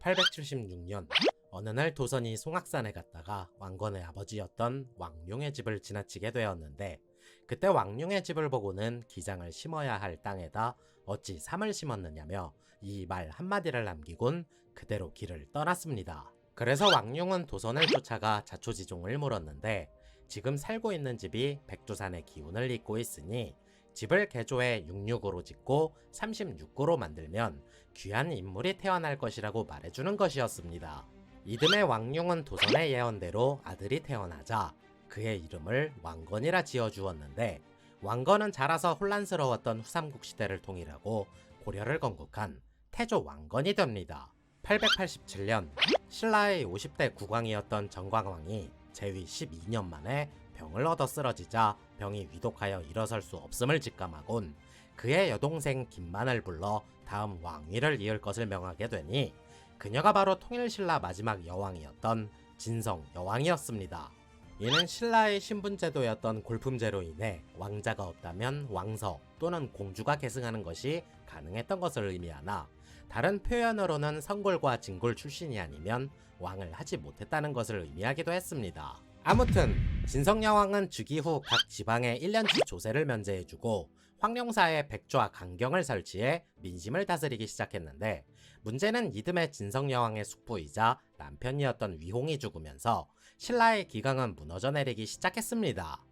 876년 어느 날 도선이 송악산에 갔다가 왕건의 아버지였던 왕룡의 집을 지나치게 되었는데, 그때 왕룡의 집을 보고는 기장을 심어야 할 땅에다 어찌 삼을 심었느냐며 이 말 한마디를 남기곤 그대로 길을 떠났습니다. 그래서 왕룡은 도선을 쫓아가 자초지종을 물었는데, 지금 살고 있는 집이 백두산의 기운을 잇고 있으니 집을 개조해 66으로 짓고 36구로 만들면 귀한 인물이 태어날 것이라고 말해주는 것이었습니다. 이듬해 왕룡은 도선의 예언대로 아들이 태어나자 그의 이름을 왕건이라 지어주었는데, 왕건은 자라서 혼란스러웠던 후삼국 시대를 통일하고 고려를 건국한 태조 왕건이 됩니다. 887년 신라의 50대 국왕이었던 정광왕이 재위 12년 만에 병을 얻어 쓰러지자 병이 위독하여 일어설 수 없음을 직감하곤 그의 여동생 김만을 불러 다음 왕위를 이을 것을 명하게 되니, 그녀가 바로 통일신라 마지막 여왕이었던 진성 여왕이었습니다. 이는 신라의 신분제도였던 골품제로 인해 왕자가 없다면 왕서 또는 공주가 계승하는 것이 가능했던 것을 의미하나, 다른 표현으로는 성골과 진골 출신이 아니면 왕을 하지 못했다는 것을 의미하기도 했습니다. 아무튼 진성여왕은 즉위 후 각 지방에 1년치 조세를 면제해주고 황룡사에 백좌 강경을 설치해 민심을 다스리기 시작했는데, 문제는 이듬해 진성여왕의 숙부이자 남편이었던 위홍이 죽으면서 신라의 기강은 무너져 내리기 시작했습니다.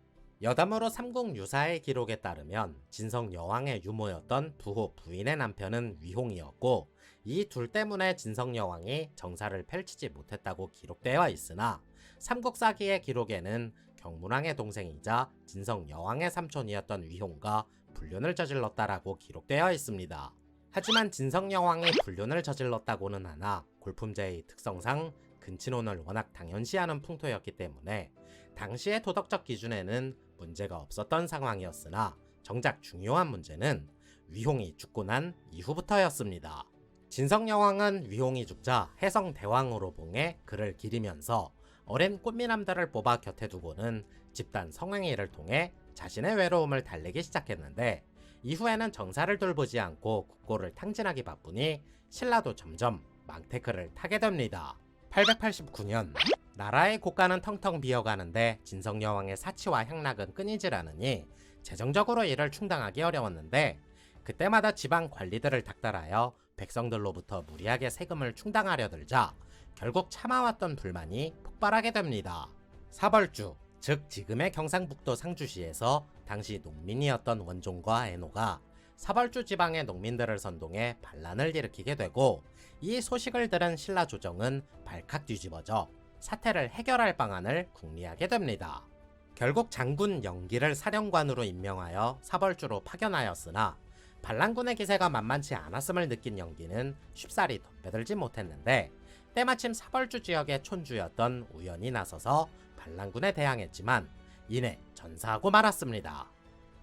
여담으로 삼국유사의 기록에 따르면 진성여왕의 유모였던 부호 부인의 남편은 위홍이었고, 이 둘 때문에 진성여왕이 정사를 펼치지 못했다고 기록되어 있으나, 삼국사기의 기록에는 경문왕의 동생이자 진성여왕의 삼촌이었던 위홍과 불륜을 저질렀다라고 기록되어 있습니다. 하지만 진성여왕이 불륜을 저질렀다고는 하나, 골품제의 특성상 근친혼을 워낙 당연시하는 풍토였기 때문에 당시의 도덕적 기준에는 문제가 없었던 상황이었으나, 정작 중요한 문제는 위홍이 죽고 난 이후부터였습니다. 진성여왕은 위홍이 죽자 해성대왕으로 봉해 그를 기리면서 어린 꽃미남들을 뽑아 곁에 두고는 집단 성행위를 통해 자신의 외로움을 달래기 시작했는데, 이후에는 정사를 돌보지 않고 국고를 탕진하기 바쁘니 신라도 점점 망테크를 타게 됩니다. 889년 나라의 국가는 텅텅 비어가는데 진성여왕의 사치와 향락은 끊이질 않으니 재정적으로 이를 충당하기 어려웠는데, 그때마다 지방 관리들을 닥달하여 백성들로부터 무리하게 세금을 충당하려 들자 결국 참아왔던 불만이 폭발하게 됩니다. 사벌주, 즉 지금의 경상북도 상주시에서 당시 농민이었던 원종과 애노가 사벌주 지방의 농민들을 선동해 반란을 일으키게 되고, 이 소식을 들은 신라 조정은 발칵 뒤집어져 사태를 해결할 방안을 궁리하게 됩니다. 결국 장군 영기를 사령관으로 임명하여 사벌주로 파견하였으나, 반란군의 기세가 만만치 않았음을 느낀 영기는 쉽사리 덤벼들지 못했는데, 때마침 사벌주 지역의 촌주였던 우연이 나서서 반란군에 대항했지만 이내 전사하고 말았습니다.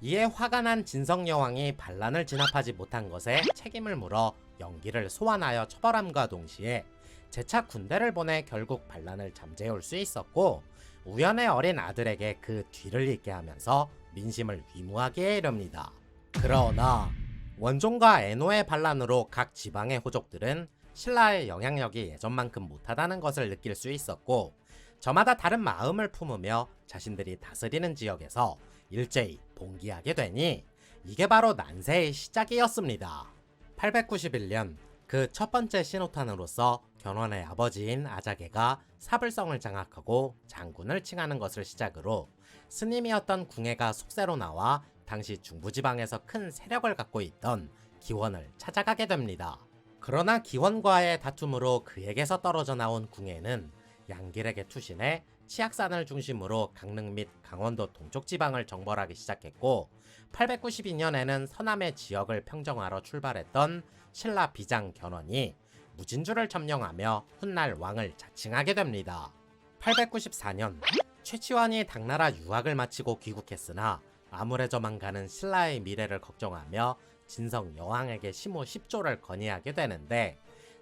이에 화가 난 진성여왕이 반란을 진압하지 못한 것에 책임을 물어 영기를 소환하여 처벌함과 동시에 재차 군대를 보내 결국 반란을 잠재울 수 있었고, 우연의 어린 아들에게 그 뒤를 잇게 하면서 민심을 위무하게 이릅니다. 그러나 원종과 애노의 반란으로 각 지방의 호족들은 신라의 영향력이 예전만큼 못하다는 것을 느낄 수 있었고, 저마다 다른 마음을 품으며 자신들이 다스리는 지역에서 일제히 봉기하게 되니 이게 바로 난세의 시작이었습니다. 891년 그 첫 번째 신호탄으로서 견훤의 아버지인 아자개가 사불성을 장악하고 장군을 칭하는 것을 시작으로 스님이었던 궁예가 속세로 나와 당시 중부지방에서 큰 세력을 갖고 있던 기원을 찾아가게 됩니다. 그러나 기원과의 다툼으로 그에게서 떨어져 나온 궁예는 양길에게 투신해 치악산을 중심으로 강릉 및 강원도 동쪽 지방을 정벌하기 시작했고, 892년에는 서남의 지역을 평정하러 출발했던 신라 비장 견훤이 무진주를 점령하며 훗날 왕을 자칭하게 됩니다. 894년 최치환이 당나라 유학을 마치고 귀국했으나 암울해져만 가는 신라의 미래를 걱정하며 진성여왕에게 시무 10조를 건의하게 되는데,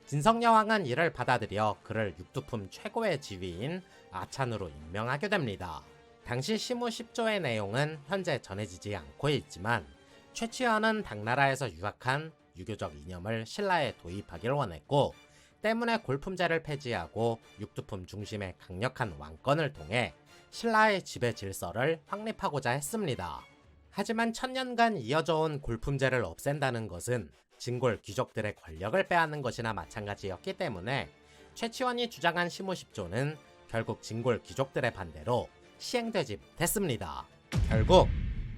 진성여왕은 이를 받아들여 그를 육두품 최고의 지위인 아찬으로 임명하게 됩니다. 당시 시무 10조의 내용은 현재 전해지지 않고 있지만, 최치환은 당나라에서 유학한 유교적 이념을 신라에 도입하기를 원했고, 때문에 골품제를 폐지하고 육두품 중심의 강력한 왕권을 통해 신라의 지배 질서를 확립하고자 했습니다. 하지만 천년간 이어져온 골품제를 없앤다는 것은 진골 귀족들의 권력을 빼앗는 것이나 마찬가지였기 때문에 최치원이 주장한 시무십조는 결국 진골 귀족들의 반대로 시행되지 못했습니다. 결국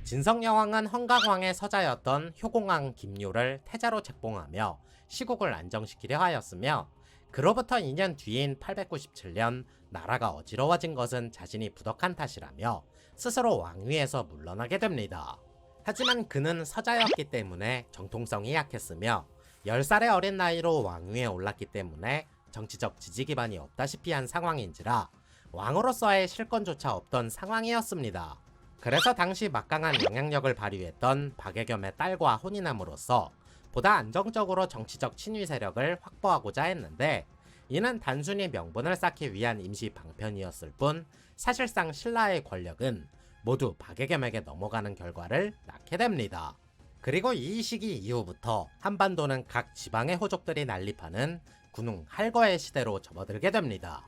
진성여왕은 헌각왕의 서자였던 효공왕 김유를 태자로 책봉하며 시국을 안정시키려 하였으며, 그로부터 2년 뒤인 897년 나라가 어지러워진 것은 자신이 부덕한 탓이라며 스스로 왕위에서 물러나게 됩니다. 하지만 그는 서자였기 때문에 정통성이 약했으며 10살의 어린 나이로 왕위에 올랐기 때문에 정치적 지지 기반이 없다시피 한 상황인지라 왕으로서의 실권조차 없던 상황이었습니다. 그래서 당시 막강한 영향력을 발휘했던 박예겸의 딸과 혼인함으로써 보다 안정적으로 정치적 친위 세력을 확보하고자 했는데, 이는 단순히 명분을 쌓기 위한 임시 방편이었을 뿐 사실상 신라의 권력은 모두 박예겸에게 넘어가는 결과를 낳게 됩니다. 그리고 이 시기 이후부터 한반도는 각 지방의 호족들이 난립하는 군웅 할거의 시대로 접어들게 됩니다.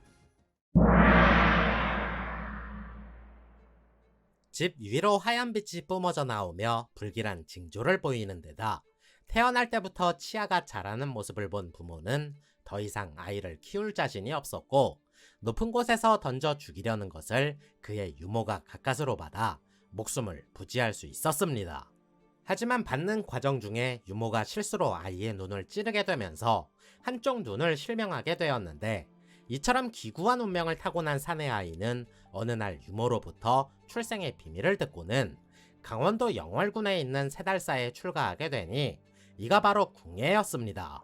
집 위로 하얀 빛이 뿜어져 나오며 불길한 징조를 보이는 데다 태어날 때부터 치아가 자라는 모습을 본 부모는 더 이상 아이를 키울 자신이 없었고, 높은 곳에서 던져 죽이려는 것을 그의 유모가 가까스로 받아 목숨을 부지할 수 있었습니다. 하지만 받는 과정 중에 유모가 실수로 아이의 눈을 찌르게 되면서 한쪽 눈을 실명하게 되었는데, 이처럼 기구한 운명을 타고난 사내 아이는 어느 날 유모로부터 출생의 비밀을 듣고는 강원도 영월군에 있는 세달사에 출가하게 되니 이가 바로 궁예였습니다.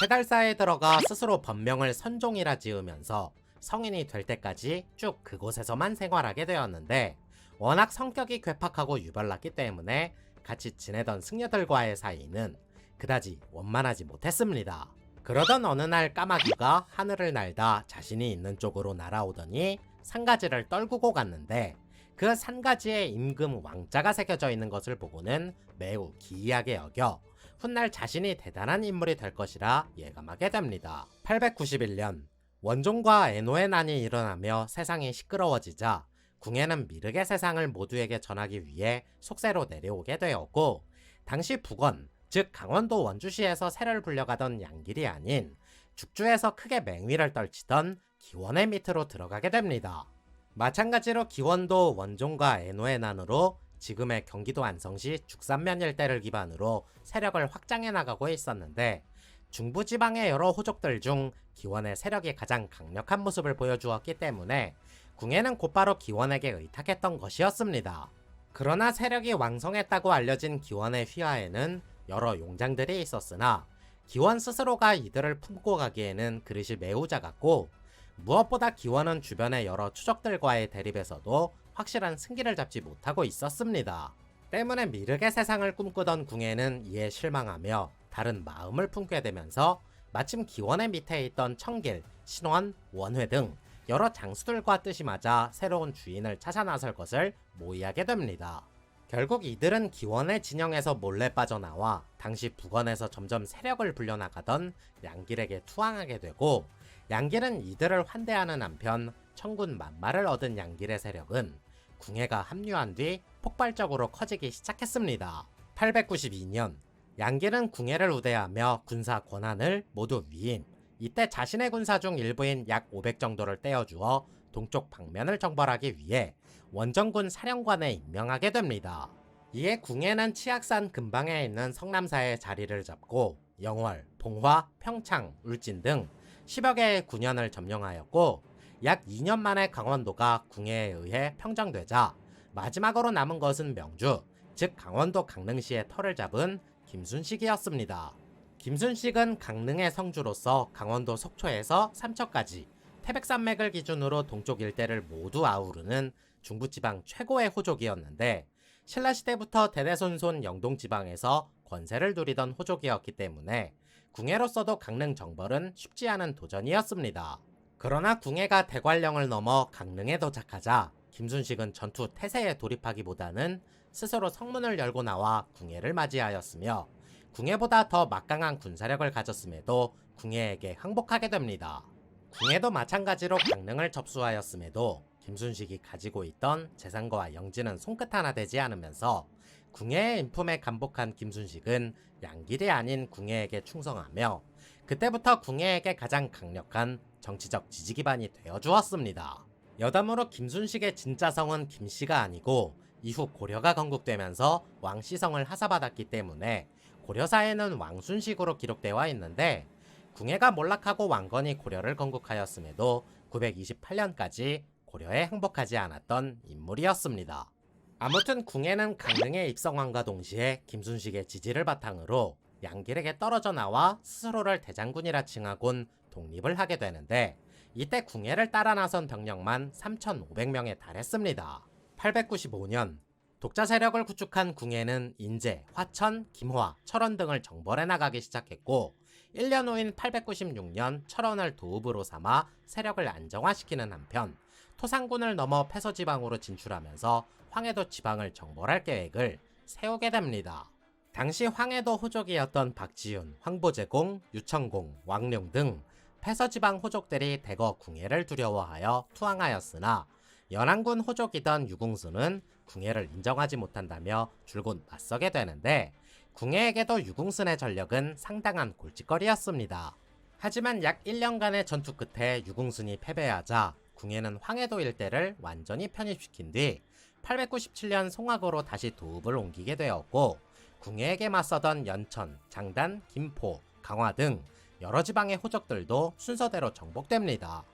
세달사에 들어가 스스로 법명을 선종이라 지으면서 성인이 될 때까지 쭉 그곳에서만 생활하게 되었는데, 워낙 성격이 괴팍하고 유별났기 때문에 같이 지내던 승려들과의 사이는 그다지 원만하지 못했습니다. 그러던 어느 날 까마귀가 하늘을 날다 자신이 있는 쪽으로 날아오더니 산가지를 떨구고 갔는데, 그 산가지에 임금 왕자가 새겨져 있는 것을 보고는 매우 기이하게 여겨 훗날 자신이 대단한 인물이 될 것이라 예감하게 됩니다. 891년 원종과 애노의 난이 일어나며 세상이 시끄러워지자 궁예는 미륵의 세상을 모두에게 전하기 위해 속세로 내려오게 되었고, 당시 북원, 즉 강원도 원주시에서 세를 불려가던 양길이 아닌 죽주에서 크게 맹위를 떨치던 기원의 밑으로 들어가게 됩니다. 마찬가지로 기원도 원종과 애노의 난으로 지금의 경기도 안성시 죽산면 일대를 기반으로 세력을 확장해 나가고 있었는데, 중부지방의 여러 호족들 중 기원의 세력이 가장 강력한 모습을 보여주었기 때문에 궁예는 곧바로 기원에게 의탁했던 것이었습니다. 그러나 세력이 왕성했다고 알려진 기원의 휘하에는 여러 용장들이 있었으나 기원 스스로가 이들을 품고 가기에는 그릇이 매우 작았고, 무엇보다 기원은 주변의 여러 추적들과의 대립에서도 확실한 승기를 잡지 못하고 있었습니다. 때문에 미륵의 세상을 꿈꾸던 궁예는 이에 실망하며 다른 마음을 품게 되면서 마침 기원의 밑에 있던 청길, 신원, 원회 등 여러 장수들과 뜻이 맞아 새로운 주인을 찾아 나설 것을 모의하게 됩니다. 결국 이들은 기원의 진영에서 몰래 빠져나와 당시 북원에서 점점 세력을 불려나가던 양길에게 투항하게 되고, 양길은 이들을 환대하는 한편 천군 만마를 얻은 양길의 세력은 궁예가 합류한 뒤 폭발적으로 커지기 시작했습니다. 892년 양길은 궁예를 우대하며 군사 권한을 모두 위임, 이때 자신의 군사 중 일부인 약 500 정도를 떼어주어 동쪽 방면을 정벌하기 위해 원정군 사령관에 임명하게 됩니다. 이에 궁예는 치악산 근방에 있는 성남사에 자리를 잡고 영월, 봉화, 평창, 울진 등 10여 개의 군현을 점령하였고, 약 2년 만에 강원도가 궁예에 의해 평정되자 마지막으로 남은 것은 명주, 즉 강원도 강릉시의 터를 잡은 김순식이었습니다. 김순식은 강릉의 성주로서 강원도 속초에서 삼척까지 태백산맥을 기준으로 동쪽 일대를 모두 아우르는 중부지방 최고의 호족이었는데, 신라시대부터 대대손손 영동지방에서 권세를 누리던 호족이었기 때문에 궁예로서도 강릉 정벌은 쉽지 않은 도전이었습니다. 그러나 궁예가 대관령을 넘어 강릉에 도착하자 김순식은 전투 태세에 돌입하기보다는 스스로 성문을 열고 나와 궁예를 맞이하였으며, 궁예보다 더 막강한 군사력을 가졌음에도 궁예에게 항복하게 됩니다. 궁예도 마찬가지로 강릉을 접수하였음에도 김순식이 가지고 있던 재산과 영지는 손끝 하나 되지 않으면서 궁예의 인품에 감복한 김순식은 양길이 아닌 궁예에게 충성하며 그때부터 궁예에게 가장 강력한 정치적 지지 기반이 되어 주었습니다. 여담으로 김순식의 진짜 성은 김씨가 아니고 이후 고려가 건국되면서 왕씨성을 하사받았기 때문에 고려사에는 왕순식으로 기록되어 있는데 궁예가 몰락하고 왕건이 고려를 건국하였음에도 928년까지 고려에 항복하지 않았던 인물이었습니다. 아무튼 궁예는 강릉에 입성함과 동시에 김순식의 지지를 바탕으로 양길에게 떨어져 나와 스스로를 대장군이라 칭하곤 독립을 하게 되는데 이때 궁예를 따라 나선 병력만 3,500명에 달했습니다. 895년 독자 세력을 구축한 궁예는 인제, 화천, 김화, 철원 등을 정벌해 나가기 시작했고 1년 후인 896년 철원을 도읍으로 삼아 세력을 안정화시키는 한편 토상군을 넘어 패서지방으로 진출하면서 황해도 지방을 정벌할 계획을 세우게 됩니다. 당시 황해도 호족이었던 박지윤, 황보제공, 유천공, 왕룡 등 패서지방 호족들이 대거 궁예를 두려워하여 투항하였으나 연안군 호족이던 유궁수는 궁예를 인정하지 못한다며 줄곧 맞서게 되는데 궁예에게도 유궁순의 전력은 상당한 골칫거리였습니다. 하지만 약 1년간의 전투 끝에 유궁순이 패배하자 궁예는 황해도 일대를 완전히 편입시킨 뒤 897년 송악으로 다시 도읍을 옮기게 되었고 궁예에게 맞서던 연천, 장단, 김포, 강화 등 여러 지방의 호족들도 순서대로 정복됩니다.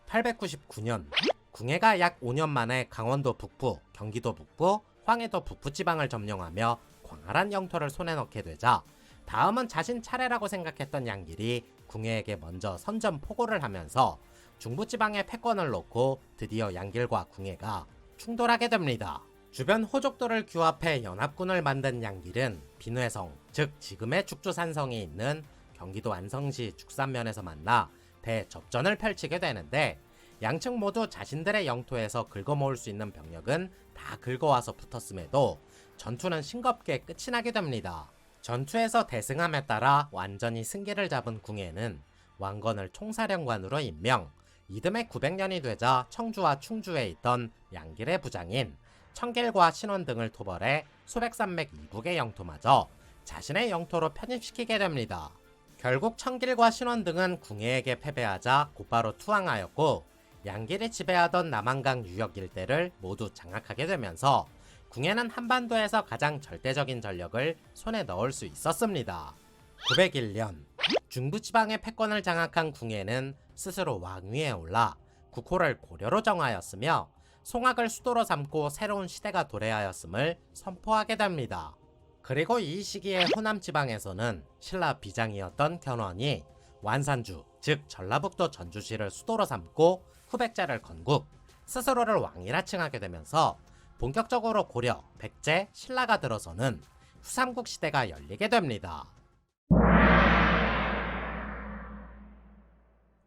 899년 궁예가 약 5년 만에 강원도 북부, 경기도 북부, 황해도 북부 지방을 점령하며 광활한 영토를 손에 넣게 되자 다음은 자신 차례라고 생각했던 양길이 궁예에게 먼저 선전포고를 하면서 중부지방의 패권을 놓고 드디어 양길과 궁예가 충돌하게 됩니다. 주변 호족들을 규합해 연합군을 만든 양길은 비뇌성, 즉 지금의 축주산성이 있는 경기도 안성시 축산면에서 만나 대접전을 펼치게 되는데 양측 모두 자신들의 영토에서 긁어모을 수 있는 병력은 다 긁어와서 붙었음에도 전투는 싱겁게 끝이 나게 됩니다. 전투에서 대승함에 따라 완전히 승기를 잡은 궁예는 왕건을 총사령관으로 임명, 이듬해 900년이 되자 청주와 충주에 있던 양길의 부장인 청길과 신원 등을 토벌해 수백산맥 이북의 영토마저 자신의 영토로 편입시키게 됩니다. 결국 청길과 신원 등은 궁예에게 패배하자 곧바로 투항하였고 양길이 지배하던 남한강 유역 일대를 모두 장악하게 되면서 궁예는 한반도에서 가장 절대적인 전력을 손에 넣을 수 있었습니다. 901년 중부지방의 패권을 장악한 궁예는 스스로 왕위에 올라 국호를 고려로 정하였으며 송악을 수도로 삼고 새로운 시대가 도래하였음을 선포하게 됩니다. 그리고 이 시기에 호남지방에서는 신라 비장이었던 견훤이 완산주, 즉 전라북도 전주시를 수도로 삼고 후백제를 건국, 스스로를 왕이라 칭하게 되면서 본격적으로 고려, 백제, 신라가 들어서는 후삼국 시대가 열리게 됩니다.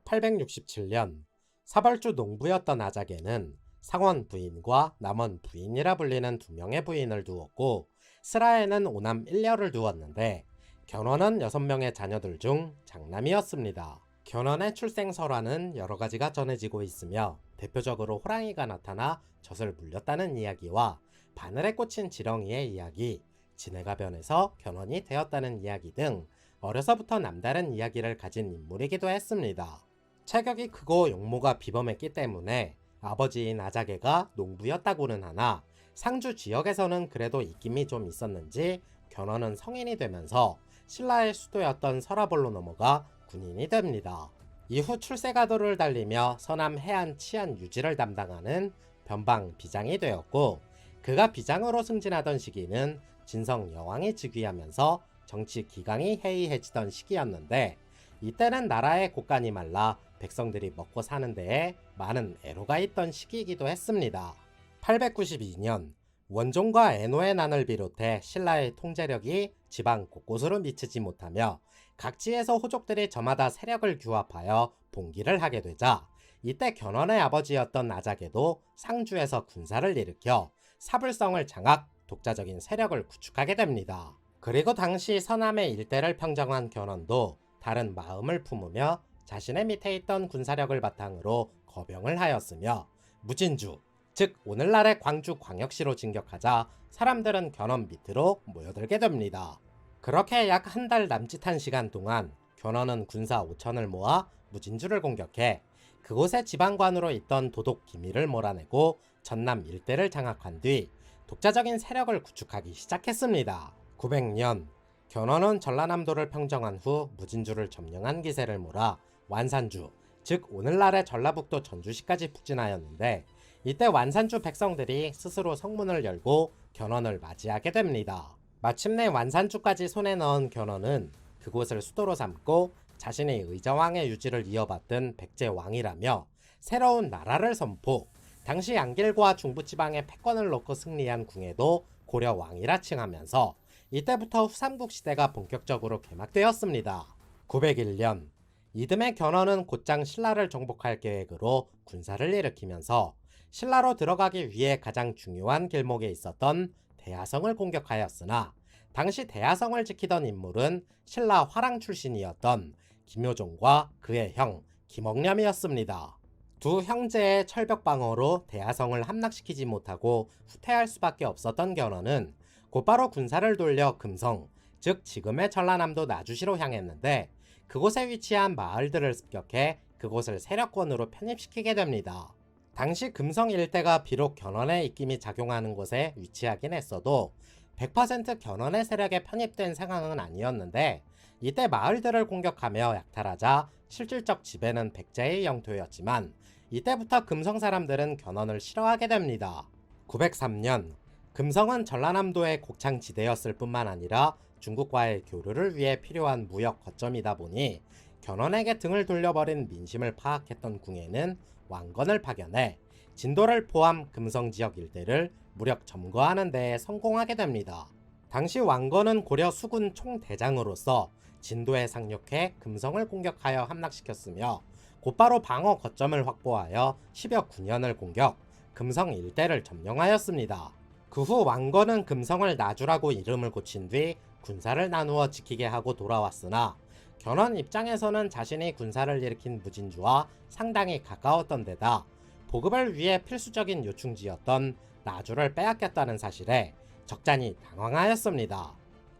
867년 사벌주 농부였던 아작에는 상원 부인과 남원 부인이라 불리는 두 명의 부인을 두었고 스라에는 오남 1녀를 두었는데 견훤은 6명의 자녀들 중 장남이었습니다. 견훤의 출생 설화는 여러 가지가 전해지고 있으며 대표적으로 호랑이가 나타나 젖을 물렸다는 이야기와 바늘에 꽂힌 지렁이의 이야기, 진해가 변해서 견훤이 되었다는 이야기 등 어려서부터 남다른 이야기를 가진 인물이기도 했습니다. 체격이 크고 용모가 비범했기 때문에 아버지인 아자개가 농부였다고는 하나 상주 지역에서는 그래도 입김이 좀 있었는지 견훤은 성인이 되면서 신라의 수도였던 서라벌로 넘어가 군인이 됩니다. 이후 출세가도를 달리며 서남 해안 치안 유지를 담당하는 변방 비장이 되었고 그가 비장으로 승진하던 시기는 진성 여왕이 즉위하면서 정치 기강이 해이해지던 시기였는데 이때는 나라의 곳간이 말라 백성들이 먹고 사는 데에 많은 애로가 있던 시기이기도 했습니다. 892년 원종과 애노의 난을 비롯해 신라의 통제력이 지방 곳곳으로 미치지 못하며 각지에서 호족들이 저마다 세력을 규합하여 봉기를 하게 되자 이때 견훤의 아버지였던 아자개도 상주에서 군사를 일으켜 사불성을 장악, 독자적인 세력을 구축하게 됩니다. 그리고 당시 서남의 일대를 평정한 견훤도 다른 마음을 품으며 자신의 밑에 있던 군사력을 바탕으로 거병을 하였으며 무진주, 즉 오늘날의 광주광역시로 진격하자 사람들은 견훤 밑으로 모여들게 됩니다. 그렇게 약 한 달 남짓한 시간 동안 견훤은 군사 5천을 모아 무진주를 공격해 그곳의 지방관으로 있던 도독 기밀을 몰아내고 전남 일대를 장악한 뒤 독자적인 세력을 구축하기 시작했습니다. 900년, 견훤은 전라남도를 평정한 후 무진주를 점령한 기세를 몰아 완산주, 즉 오늘날의 전라북도 전주시까지 북진하였는데 이때 완산주 백성들이 스스로 성문을 열고 견훤을 맞이하게 됩니다. 마침내 완산주까지 손에 넣은 견훤은 그곳을 수도로 삼고 자신의 의정왕의 유지를 이어받던 백제왕이라며 새로운 나라를 선포, 당시 양길과 중부지방의 패권을 놓고 승리한 궁예도 고려왕이라 칭하면서 이때부터 후삼국 시대가 본격적으로 개막되었습니다. 901년, 이듬해 견훤은 곧장 신라를 정복할 계획으로 군사를 일으키면서 신라로 들어가기 위해 가장 중요한 길목에 있었던 대하성을 공격하였으나 당시 대하성을 지키던 인물은 신라 화랑 출신이었던 김효종과 그의 형 김억렴이었습니다. 두 형제의 철벽 방어로 대하성을 함락시키지 못하고 후퇴할 수밖에 없었던 견훤은 곧바로 군사를 돌려 금성, 즉 지금의 전라남도 나주시로 향했는데 그곳에 위치한 마을들을 습격해 그곳을 세력권으로 편입시키게 됩니다. 당시 금성 일대가 비록 견훤의 입김이 작용하는 곳에 위치하긴 했어도 100% 견훤의 세력에 편입된 상황은 아니었는데 이때 마을들을 공격하며 약탈하자 실질적 지배는 백제의 영토였지만 이때부터 금성 사람들은 견훤을 싫어하게 됩니다. 903년, 금성은 전라남도의 곡창지대였을 뿐만 아니라 중국과의 교류를 위해 필요한 무역 거점이다 보니 견훤에게 등을 돌려버린 민심을 파악했던 궁예는 왕건을 파견해 진도를 포함 금성 지역 일대를 무력 점거하는 데에 성공하게 됩니다. 당시 왕건은 고려 수군 총대장으로서 진도에 상륙해 금성을 공격하여 함락시켰으며 곧바로 방어 거점을 확보하여 10여 9년을 공격, 금성 일대를 점령하였습니다. 그 후 왕건은 금성을 나주라고 이름을 고친 뒤 군사를 나누어 지키게 하고 돌아왔으나 견훤 입장에서는 자신이 군사를 일으킨 무진주와 상당히 가까웠던 데다 보급을 위해 필수적인 요충지였던 나주를 빼앗겼다는 사실에 적잖이 당황하였습니다.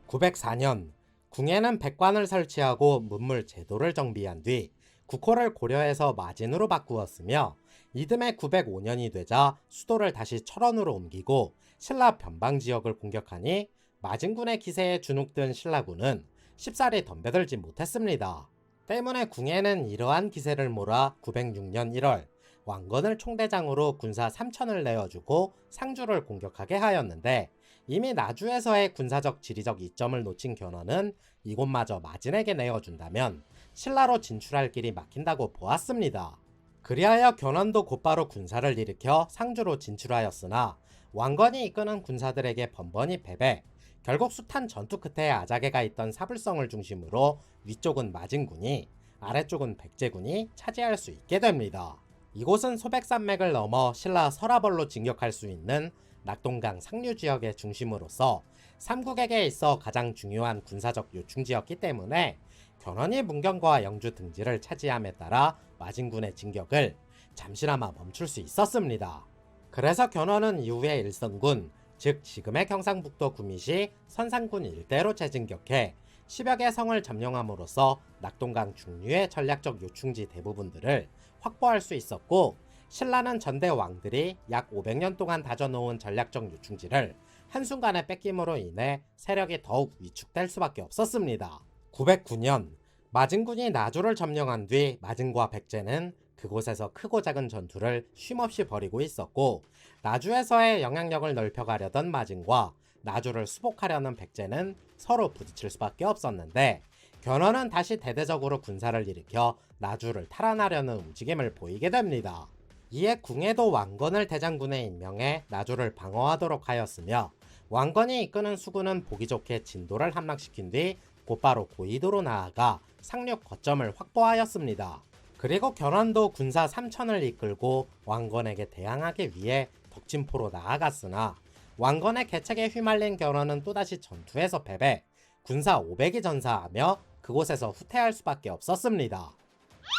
904년, 궁예는 백관을 설치하고 문물 제도를 정비한 뒤 국호를 고려해서 마진으로 바꾸었으며 이듬해 905년이 되자 수도를 다시 철원으로 옮기고 신라 변방 지역을 공격하니 마진군의 기세에 주눅든 신라군은 쉽사리 덤벼들지 못했습니다. 때문에 궁예는 이러한 기세를 몰아 906년 1월 왕건을 총대장으로 군사 3천을 내어주고 상주를 공격하게 하였는데 이미 나주에서의 군사적 지리적 이점을 놓친 견훤은 이곳마저 마진에게 내어준다면 신라로 진출할 길이 막힌다고 보았습니다. 그리하여 견훤도 곧바로 군사를 일으켜 상주로 진출하였으나 왕건이 이끄는 군사들에게 번번이 패배, 결국 숱한 전투 끝에 아작에가 있던 사불성을 중심으로 위쪽은 마진군이, 아래쪽은 백제군이 차지할 수 있게 됩니다. 이곳은 소백산맥을 넘어 신라 서라벌로 진격할 수 있는 낙동강 상류 지역의 중심으로서 삼국에게 있어 가장 중요한 군사적 요충지였기 때문에 견훤이 문경과 영주 등지를 차지함에 따라 마진군의 진격을 잠시나마 멈출 수 있었습니다. 그래서 견훤은 이후에 일성군, 즉 지금의 경상북도 구미시 선산군 일대로 재진격해 10여 개 성을 점령함으로써 낙동강 중류의 전략적 요충지 대부분들을 확보할 수 있었고 신라는 전대 왕들이 약 500년 동안 다져놓은 전략적 요충지를 한순간에 뺏김으로 인해 세력이 더욱 위축될 수밖에 없었습니다. 909년, 마진군이 나주를 점령한 뒤 마진과 백제는 그곳에서 크고 작은 전투를 쉼없이 벌이고 있었고 나주에서의 영향력을 넓혀가려던 마진과 나주를 수복하려는 백제는 서로 부딪힐 수밖에 없었는데 견훤은 다시 대대적으로 군사를 일으켜 나주를 탈환하려는 움직임을 보이게 됩니다. 이에 궁예도 왕건을 대장군에 임명해 나주를 방어하도록 하였으며 왕건이 이끄는 수군은 보기 좋게 진도를 함락시킨 뒤 곧바로 고이도로 나아가 상륙 거점을 확보하였습니다. 그리고 견훤도 군사 3천을 이끌고 왕건에게 대항하기 위해 덕진포로 나아갔으나 왕건의 계책에 휘말린 견훤은 또다시 전투에서 패배, 군사 500이 전사하며 그곳에서 후퇴할 수밖에 없었습니다.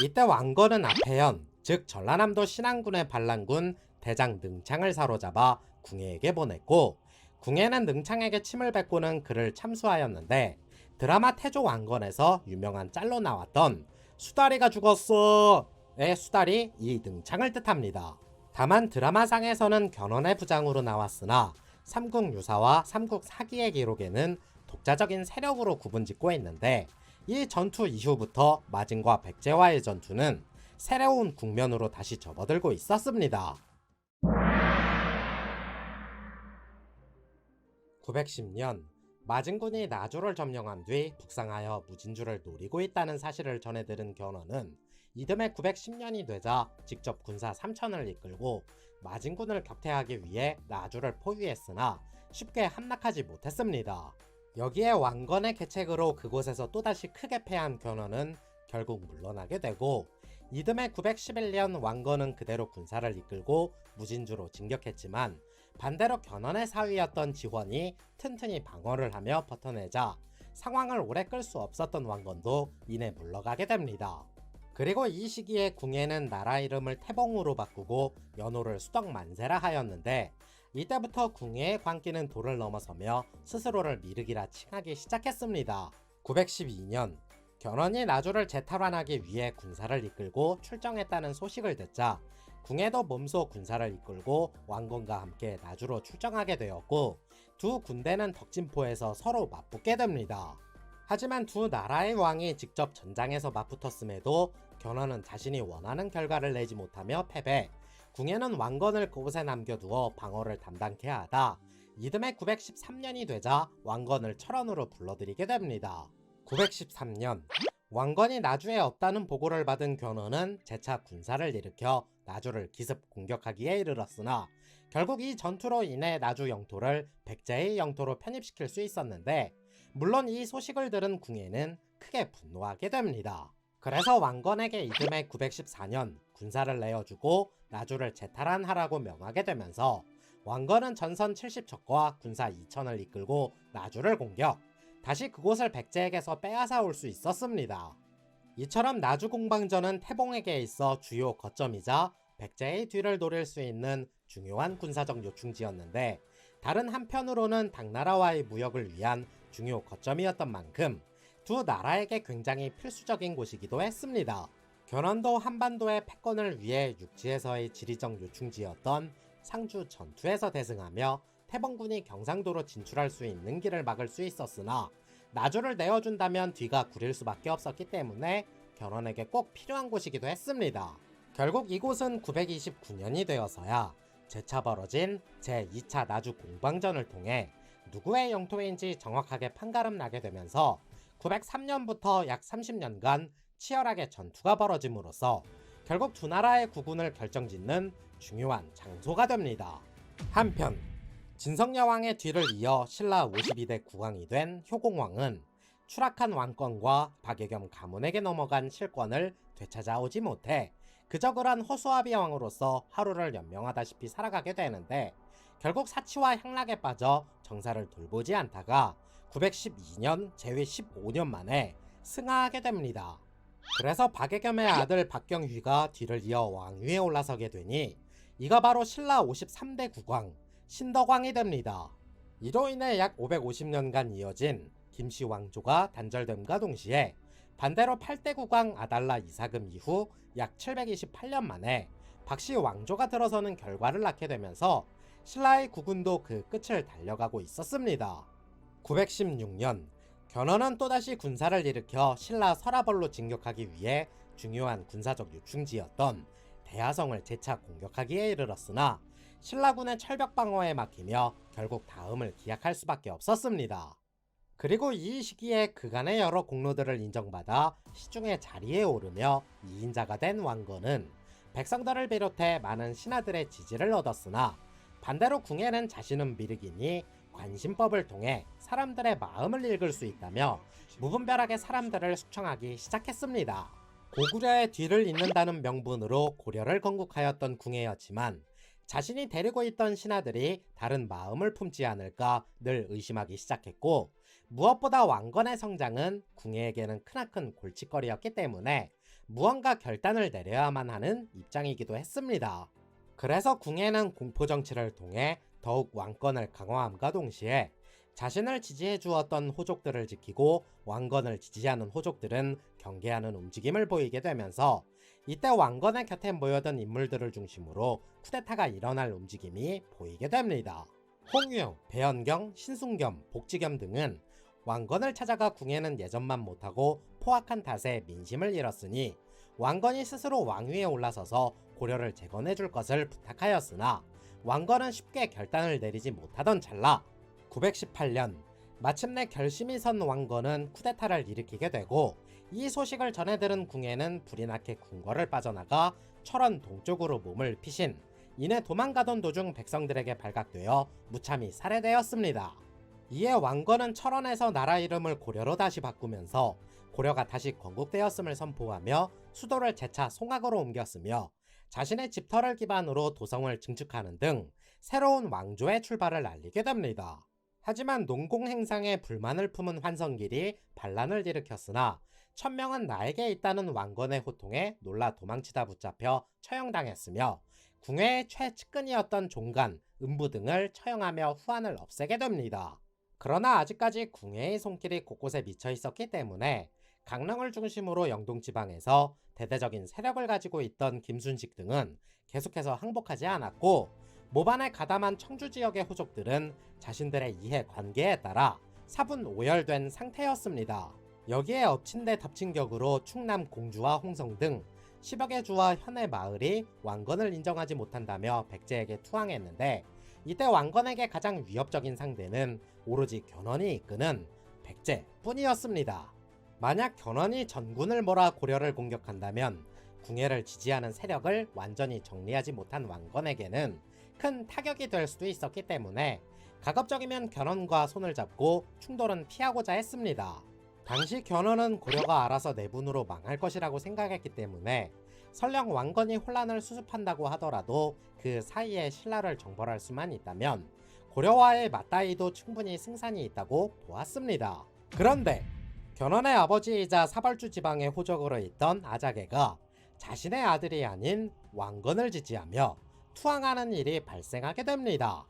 이때 왕건은 아태현, 즉 전라남도 신안군의 반란군 대장 능창을 사로잡아 궁예에게 보냈고, 궁예는 능창에게 침을 뱉고는 그를 참수하였는데, 드라마 태조 왕건에서 유명한 짤로 나왔던 수다리가 죽었어의 수다리 이 능창을 뜻합니다. 다만 드라마상에서는 견훤의 부장으로 나왔으나 삼국유사와 삼국사기의 기록에는 독자적인 세력으로 구분짓고 있는데, 이 전투 이후부터 마진과 백제와의 전투는 새로운 국면으로 다시 접어들고 있었습니다. 910년 마진군이 나주를 점령한 뒤 북상하여 무진주를 노리고 있다는 사실을 전해들은 견훤은 이듬해 910년이 되자 직접 군사 3천을 이끌고 마진군을 격퇴하기 위해 나주를 포위했으나 쉽게 함락하지 못했습니다. 여기에 왕건의 계책으로 그곳에서 또다시 크게 패한 견훤은 결국 물러나게 되고, 이듬해 911년 왕건은 그대로 군사를 이끌고 무진주로 진격했지만, 반대로 견훤의 사위였던 지원이 튼튼히 방어를 하며 버텨내자 상황을 오래 끌 수 없었던 왕건도 이내 물러가게 됩니다. 그리고 이 시기에 궁예는 나라 이름을 태봉으로 바꾸고 연호를 수덕만세라 하였는데, 이때부터 궁예의 광기는 도를 넘어서며 스스로를 미륵이라 칭하기 시작했습니다. 912년 견훤이 나주를 재탈환하기 위해 군사를 이끌고 출정했다는 소식을 듣자 궁예도 몸소 군사를 이끌고 왕건과 함께 나주로 출정하게 되었고, 두 군대는 덕진포에서 서로 맞붙게 됩니다. 하지만 두 나라의 왕이 직접 전장에서 맞붙었음에도 견훤은 자신이 원하는 결과를 내지 못하며 패배, 궁예는 왕건을 그곳에 남겨두어 방어를 담당케 하다 이듬해 913년이 되자 왕건을 철원으로 불러들이게 됩니다. 913년 왕건이 나주에 없다는 보고를 받은 견훤은 재차 군사를 일으켜 나주를 기습 공격하기에 이르렀으나 결국 이 전투로 인해 나주 영토를 백제의 영토로 편입시킬 수 있었는데, 물론 이 소식을 들은 궁예는 크게 분노하게 됩니다. 그래서 왕건에게 이듬해 914년 군사를 내어주고 나주를 재탈환하라고 명하게 되면서 왕건은 전선 70척과 군사 2천을 이끌고 나주를 공격, 다시 그곳을 백제에게서 빼앗아 올 수 있었습니다. 이처럼 나주 공방전은 태봉에게 있어 주요 거점이자 백제의 뒤를 노릴 수 있는 중요한 군사적 요충지였는데, 다른 한편으로는 당나라와의 무역을 위한 중요 거점이었던 만큼 두 나라에게 굉장히 필수적인 곳이기도 했습니다. 견훤도 한반도의 패권을 위해 육지에서의 지리적 요충지였던 상주 전투에서 대승하며 태봉군이 경상도로 진출할 수 있는 길을 막을 수 있었으나, 나주를 내어준다면 뒤가 구릴 수밖에 없었기 때문에 견훤에게 꼭 필요한 곳이기도 했습니다. 결국 이곳은 929년이 되어서야 재차 벌어진 제2차 나주 공방전을 통해 누구의 영토인지 정확하게 판가름 나게 되면서 903년부터 약 30년간 치열하게 전투가 벌어짐으로써 결국 두 나라의 국운을 결정짓는 중요한 장소가 됩니다. 한편 진성여왕의 뒤를 이어 신라 52대 국왕이 된 효공왕은 추락한 왕권과 박예겸 가문에게 넘어간 실권을 되찾아오지 못해 그저 그런 허수아비 왕으로서 하루를 연명하다시피 살아가게 되는데, 결국 사치와 향락에 빠져 정사를 돌보지 않다가 912년 재위 15년 만에 승하하게 됩니다. 그래서 박예겸의 아들 박경휘가 뒤를 이어 왕위에 올라서게 되니 이가 바로 신라 53대 국왕 신덕왕이 됩니다. 이로 인해 약 550년간 이어진 김씨 왕조가 단절됨과 동시에 반대로 8대 국왕 아달라 이사금 이후 약 728년 만에 박씨 왕조가 들어서는 결과를 낳게 되면서 신라의 국운도 그 끝을 달려가고 있었습니다. 916년 견훤은 또다시 군사를 일으켜 신라 서라벌로 진격하기 위해 중요한 군사적 요충지였던 대하성을 재차 공격하기에 이르렀으나 신라군의 철벽 방어에 막히며 결국 다음을 기약할 수밖에 없었습니다. 그리고 이 시기에 그간의 여러 공로들을 인정받아 시중의 자리에 오르며 2인자가 된 왕건은 백성들을 비롯해 많은 신하들의 지지를 얻었으나, 반대로 궁예는 자신은 미륵이니 관심법을 통해 사람들의 마음을 읽을 수 있다며 무분별하게 사람들을 숙청하기 시작했습니다. 고구려의 뒤를 잇는다는 명분으로 고려를 건국하였던 궁예였지만 자신이 데리고 있던 신하들이 다른 마음을 품지 않을까 늘 의심하기 시작했고, 무엇보다 왕건의 성장은 궁예에게는 크나큰 골칫거리였기 때문에 무언가 결단을 내려야만 하는 입장이기도 했습니다. 그래서 궁예는 공포정치를 통해 더욱 왕권을 강화함과 동시에 자신을 지지해 주었던 호족들을 지키고 왕건을 지지하는 호족들은 경계하는 움직임을 보이게 되면서 이때 왕건의 곁에 모여든 인물들을 중심으로 쿠데타가 일어날 움직임이 보이게 됩니다. 홍유, 배연경, 신순겸, 복지겸 등은 왕건을 찾아가 궁예는 예전만 못하고 포악한 탓에 민심을 잃었으니 왕건이 스스로 왕위에 올라서서 고려를 재건해 줄 것을 부탁하였으나 왕건은 쉽게 결단을 내리지 못하던 찰나 918년 마침내 결심이 선 왕건은 쿠데타를 일으키게 되고 이 소식을 전해 들은 궁예는 불이 나게 궁궐을 빠져나가 철원 동쪽으로 몸을 피신 이내 도망가던 도중 백성들에게 발각되어 무참히 살해되었습니다. 이에 왕건은 철원에서 나라 이름을 고려로 다시 바꾸면서 고려가 다시 건국되었음을 선포하며 수도를 재차 송악으로 옮겼으며 자신의 집터를 기반으로 도성을 증축하는 등 새로운 왕조의 출발을 알리게 됩니다. 하지만 농공행상에 불만을 품은 환성길이 반란을 일으켰으나 천명은 나에게 있다는 왕건의 호통에 놀라 도망치다 붙잡혀 처형당했으며 궁예의 최측근이었던 종간, 은부 등을 처형하며 후한을 없애게 됩니다. 그러나 아직까지 궁예의 손길이 곳곳에 미쳐 있었기 때문에 강릉을 중심으로 영동지방에서 대대적인 세력을 가지고 있던 김순식 등은 계속해서 항복하지 않았고 모반에 가담한 청주 지역의 호족들은 자신들의 이해 관계에 따라 사분오열된 상태였습니다. 여기에 엎친 데 덮친 격으로 충남 공주와 홍성 등 10여 개 주와 현의 마을이 왕건을 인정하지 못한다며 백제에게 투항했는데 이때 왕건에게 가장 위협적인 상대는 오로지 견훤이 이끄는 백제뿐이었습니다. 만약 견훤이 전군을 몰아 고려를 공격한다면 궁예를 지지하는 세력을 완전히 정리하지 못한 왕건에게는 큰 타격이 될 수도 있었기 때문에 가급적이면 견훤과 손을 잡고 충돌은 피하고자 했습니다. 당시 견훤은 고려가 알아서 내분으로 망할 것이라고 생각했기 때문에 설령 왕건이 혼란을 수습한다고 하더라도 그 사이에 신라를 정벌할 수만 있다면 고려와의 맞다이도 충분히 승산이 있다고 보았습니다. 그런데 견훤의 아버지이자 사벌주 지방의 호적으로 있던 아자개가 자신의 아들이 아닌 왕건을 지지하며 투항하는 일이 발생하게 됩니다.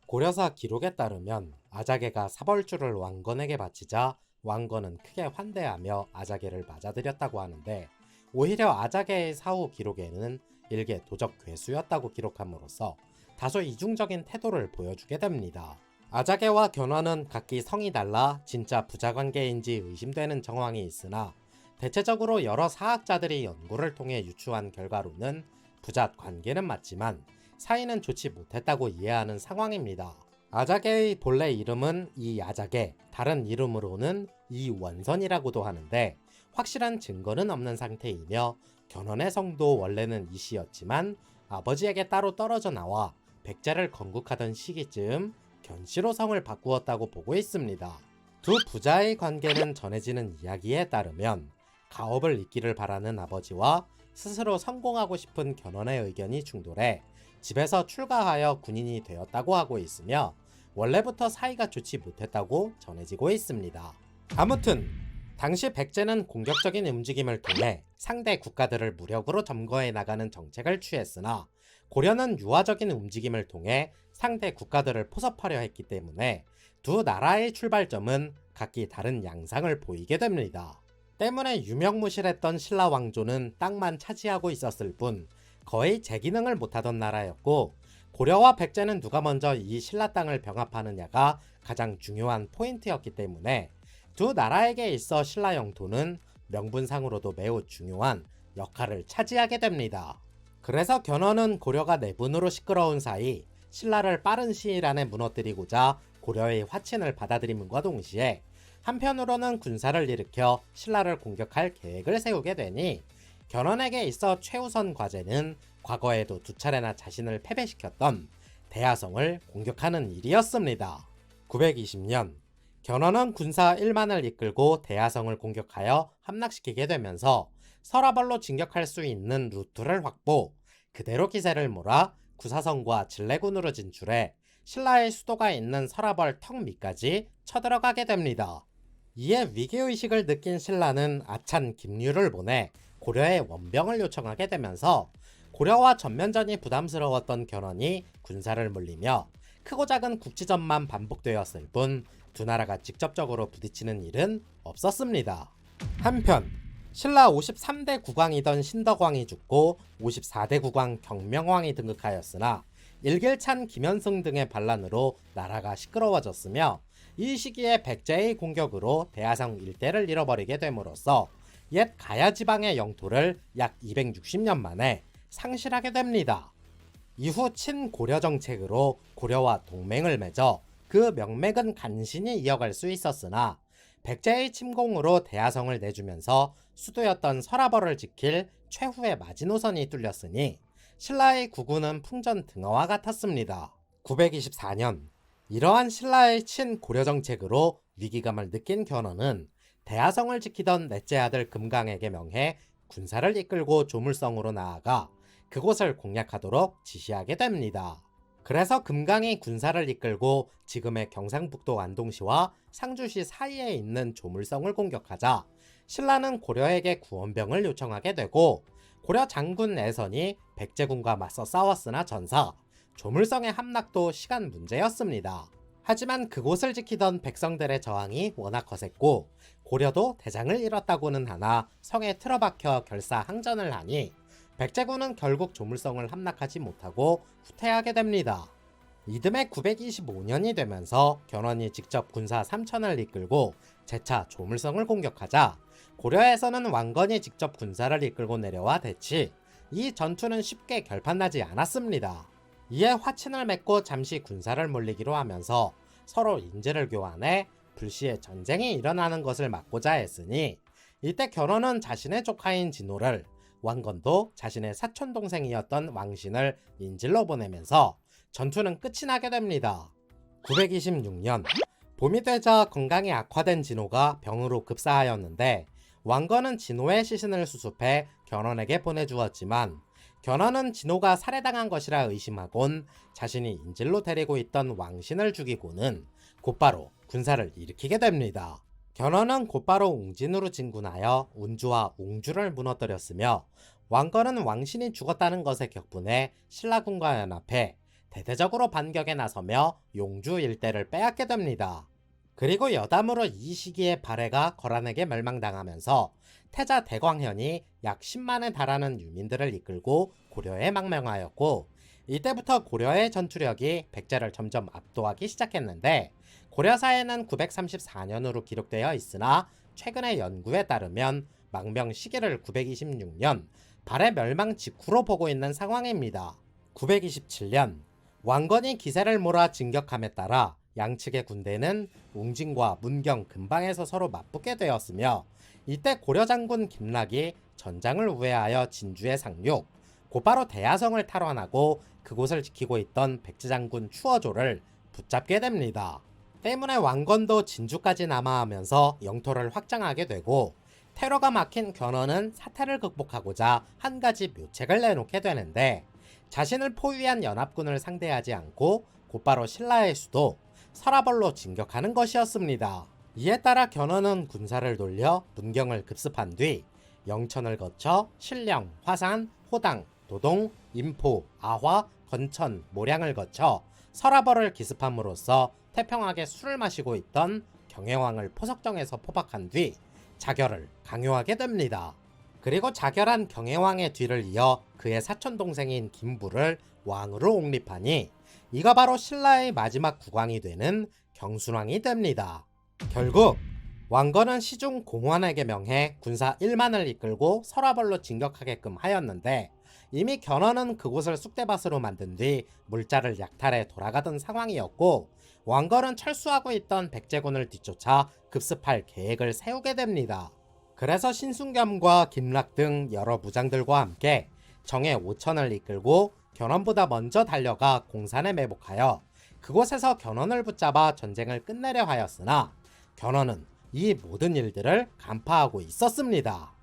고려사 기록에 따르면 아자개가 사벌주를 왕건에게 바치자 왕건은 크게 환대하며 아자개를 맞아들였다고 하는데 오히려 아자개의 사후 기록에는 일개 도적 괴수였다고 기록함으로써 다소 이중적인 태도를 보여주게 됩니다. 아자개와 견훤은 각기 성이 달라 진짜 부자관계인지 의심되는 정황이 있으나 대체적으로 여러 사학자들이 연구를 통해 유추한 결과로는 부잣관계는 맞지만 사이는 좋지 못했다고 이해하는 상황입니다. 아자개의 본래 이름은 이아자개, 다른 이름으로는 이원선이라고도 하는데 확실한 증거는 없는 상태이며 견훤의 성도 원래는 이씨였지만 아버지에게 따로 떨어져 나와 백제를 건국하던 시기쯤 견씨로 성을 바꾸었다고 보고 있습니다. 두 부자의 관계는 전해지는 이야기에 따르면 가업을 잇기를 바라는 아버지와 스스로 성공하고 싶은 견훤의 의견이 충돌해 집에서 출가하여 군인이 되었다고 하고 있으며 원래부터 사이가 좋지 못했다고 전해지고 있습니다. 아무튼 당시 백제는 공격적인 움직임을 통해 상대 국가들을 무력으로 점거해 나가는 정책을 취했으나 고려는 유화적인 움직임을 통해 상대 국가들을 포섭하려 했기 때문에 두 나라의 출발점은 각기 다른 양상을 보이게 됩니다. 때문에 유명무실했던 신라 왕조는 땅만 차지하고 있었을 뿐 거의 제기능을 못하던 나라였고 고려와 백제는 누가 먼저 이 신라 땅을 병합하느냐가 가장 중요한 포인트였기 때문에 두 나라에게 있어 신라 영토는 명분상으로도 매우 중요한 역할을 차지하게 됩니다. 그래서 견훤은 고려가 내분으로 시끄러운 사이 신라를 빠른 시일 안에 무너뜨리고자 고려의 화친을 받아들임과 동시에 한편으로는 군사를 일으켜 신라를 공격할 계획을 세우게 되니 견훤에게 있어 최우선 과제는 과거에도 두 차례나 자신을 패배시켰던 대하성을 공격하는 일이었습니다. 920년 견훤은 군사 1만을 이끌고 대하성을 공격하여 함락시키게 되면서 서라벌로 진격할 수 있는 루트를 확보, 그대로 기세를 몰아 구사성과 진래군으로 진출해 신라의 수도가 있는 서라벌 턱 밑까지 쳐들어가게 됩니다. 이에 위기의식을 느낀 신라는 아찬 김류를 보내 고려에 원병을 요청하게 되면서 고려와 전면전이 부담스러웠던 견훤이 군사를 물리며 크고 작은 국지전만 반복되었을 뿐 두 나라가 직접적으로 부딪히는 일은 없었습니다. 한편 신라 53대 국왕이던 신덕왕이 죽고 54대 국왕 경명왕이 등극하였으나 일길찬 김현승 등의 반란으로 나라가 시끄러워졌으며 이 시기에 백제의 공격으로 대하성 일대를 잃어버리게 됨으로써 옛 가야 지방의 영토를 약 260년 만에 상실하게 됩니다. 이후 친고려 정책으로 고려와 동맹을 맺어 그 명맥은 간신히 이어갈 수 있었으나 백제의 침공으로 대하성을 내주면서 수도였던 서라벌을 지킬 최후의 마지노선이 뚫렸으니 신라의 구군은 풍전등화와 같았습니다. 924년 이러한 신라의 친고려 정책으로 위기감을 느낀 견훤은 대하성을 지키던 넷째 아들 금강에게 명해 군사를 이끌고 조물성으로 나아가 그곳을 공략하도록 지시하게 됩니다. 그래서 금강이 군사를 이끌고 지금의 경상북도 안동시와 상주시 사이에 있는 조물성을 공격하자 신라는 고려에게 구원병을 요청하게 되고 고려 장군 내선이 백제군과 맞서 싸웠으나 전사, 조물성의 함락도 시간 문제였습니다. 하지만 그곳을 지키던 백성들의 저항이 워낙 거셌고 고려도 대장을 잃었다고는 하나 성에 틀어박혀 결사항전을 하니 백제군은 결국 조물성을 함락하지 못하고 후퇴하게 됩니다. 이듬해 925년이 되면서 견훤이 직접 군사 3,000을 이끌고 재차 조물성을 공격하자 고려에서는 왕건이 직접 군사를 이끌고 내려와 대치, 이 전투는 쉽게 결판나지 않았습니다. 이에 화친을 맺고 잠시 군사를 물리기로 하면서 서로 인재를 교환해 불시에 전쟁이 일어나는 것을 막고자 했으니 이때 견훤은 자신의 조카인 진호를, 왕건도 자신의 사촌동생이었던 왕신을 인질로 보내면서 전투는 끝이 나게 됩니다. 926년 봄이 되자 건강이 악화된 진호가 병으로 급사하였는데 왕건은 진호의 시신을 수습해 견훤에게 보내주었지만 견훤은 진호가 살해당한 것이라 의심하곤 자신이 인질로 데리고 있던 왕신을 죽이고는 곧바로 군사를 일으키게 됩니다. 견훤은 곧바로 웅진으로 진군하여 운주와 웅주를 무너뜨렸으며 왕건은 왕신이 죽었다는 것에 격분해 신라군과 연합해 대대적으로 반격에 나서며 용주 일대를 빼앗게 됩니다. 그리고 여담으로 이 시기에 발해가 거란에게 멸망당하면서 태자 대광현이 약 10만에 달하는 유민들을 이끌고 고려에 망명하였고 이때부터 고려의 전투력이 백제를 점점 압도하기 시작했는데 고려사에는 934년으로 기록되어 있으나 최근의 연구에 따르면 망명 시기를 926년 발해 멸망 직후로 보고 있는 상황입니다. 927년 왕건이 기세를 몰아 진격함에 따라 양측의 군대는 웅진과 문경 근방에서 서로 맞붙게 되었으며 이때 고려장군 김락이 전장을 우회하여 진주에 상륙, 곧바로 대하성을 탈환하고 그곳을 지키고 있던 백제장군 추어조를 붙잡게 됩니다. 때문에 왕건도 진주까지 남하하면서 영토를 확장하게 되고 테러가 막힌 견훤은 사태를 극복하고자 한 가지 묘책을 내놓게 되는데 자신을 포위한 연합군을 상대하지 않고 곧바로 신라의 수도 서라벌로 진격하는 것이었습니다. 이에 따라 견훤은 군사를 돌려 문경을 급습한 뒤 영천을 거쳐 신령, 화산, 호당, 도동, 임포, 아화, 건천, 모량을 거쳐 서라벌을 기습함으로써 태평하게 술을 마시고 있던 경혜왕을 포석정에서 포박한 뒤 자결을 강요하게 됩니다. 그리고 자결한 경혜왕의 뒤를 이어 그의 사촌동생인 김부를 왕으로 옹립하니 이가 바로 신라의 마지막 국왕이 되는 경순왕이 됩니다. 결국 왕건은 시중 공환에게 명해 군사 1만을 이끌고 서라벌로 진격하게끔 하였는데 이미 견훤은 그곳을 쑥대밭으로 만든 뒤 물자를 약탈해 돌아가던 상황이었고 왕건은 철수하고 있던 백제군을 뒤쫓아 급습할 계획을 세우게 됩니다. 그래서 신순겸과 김락 등 여러 무장들과 함께 정예 5천을 이끌고 견훤보다 먼저 달려가 공산에 매복하여 그곳에서 견훤을 붙잡아 전쟁을 끝내려 하였으나 견훤은 이 모든 일들을 간파하고 있었습니다.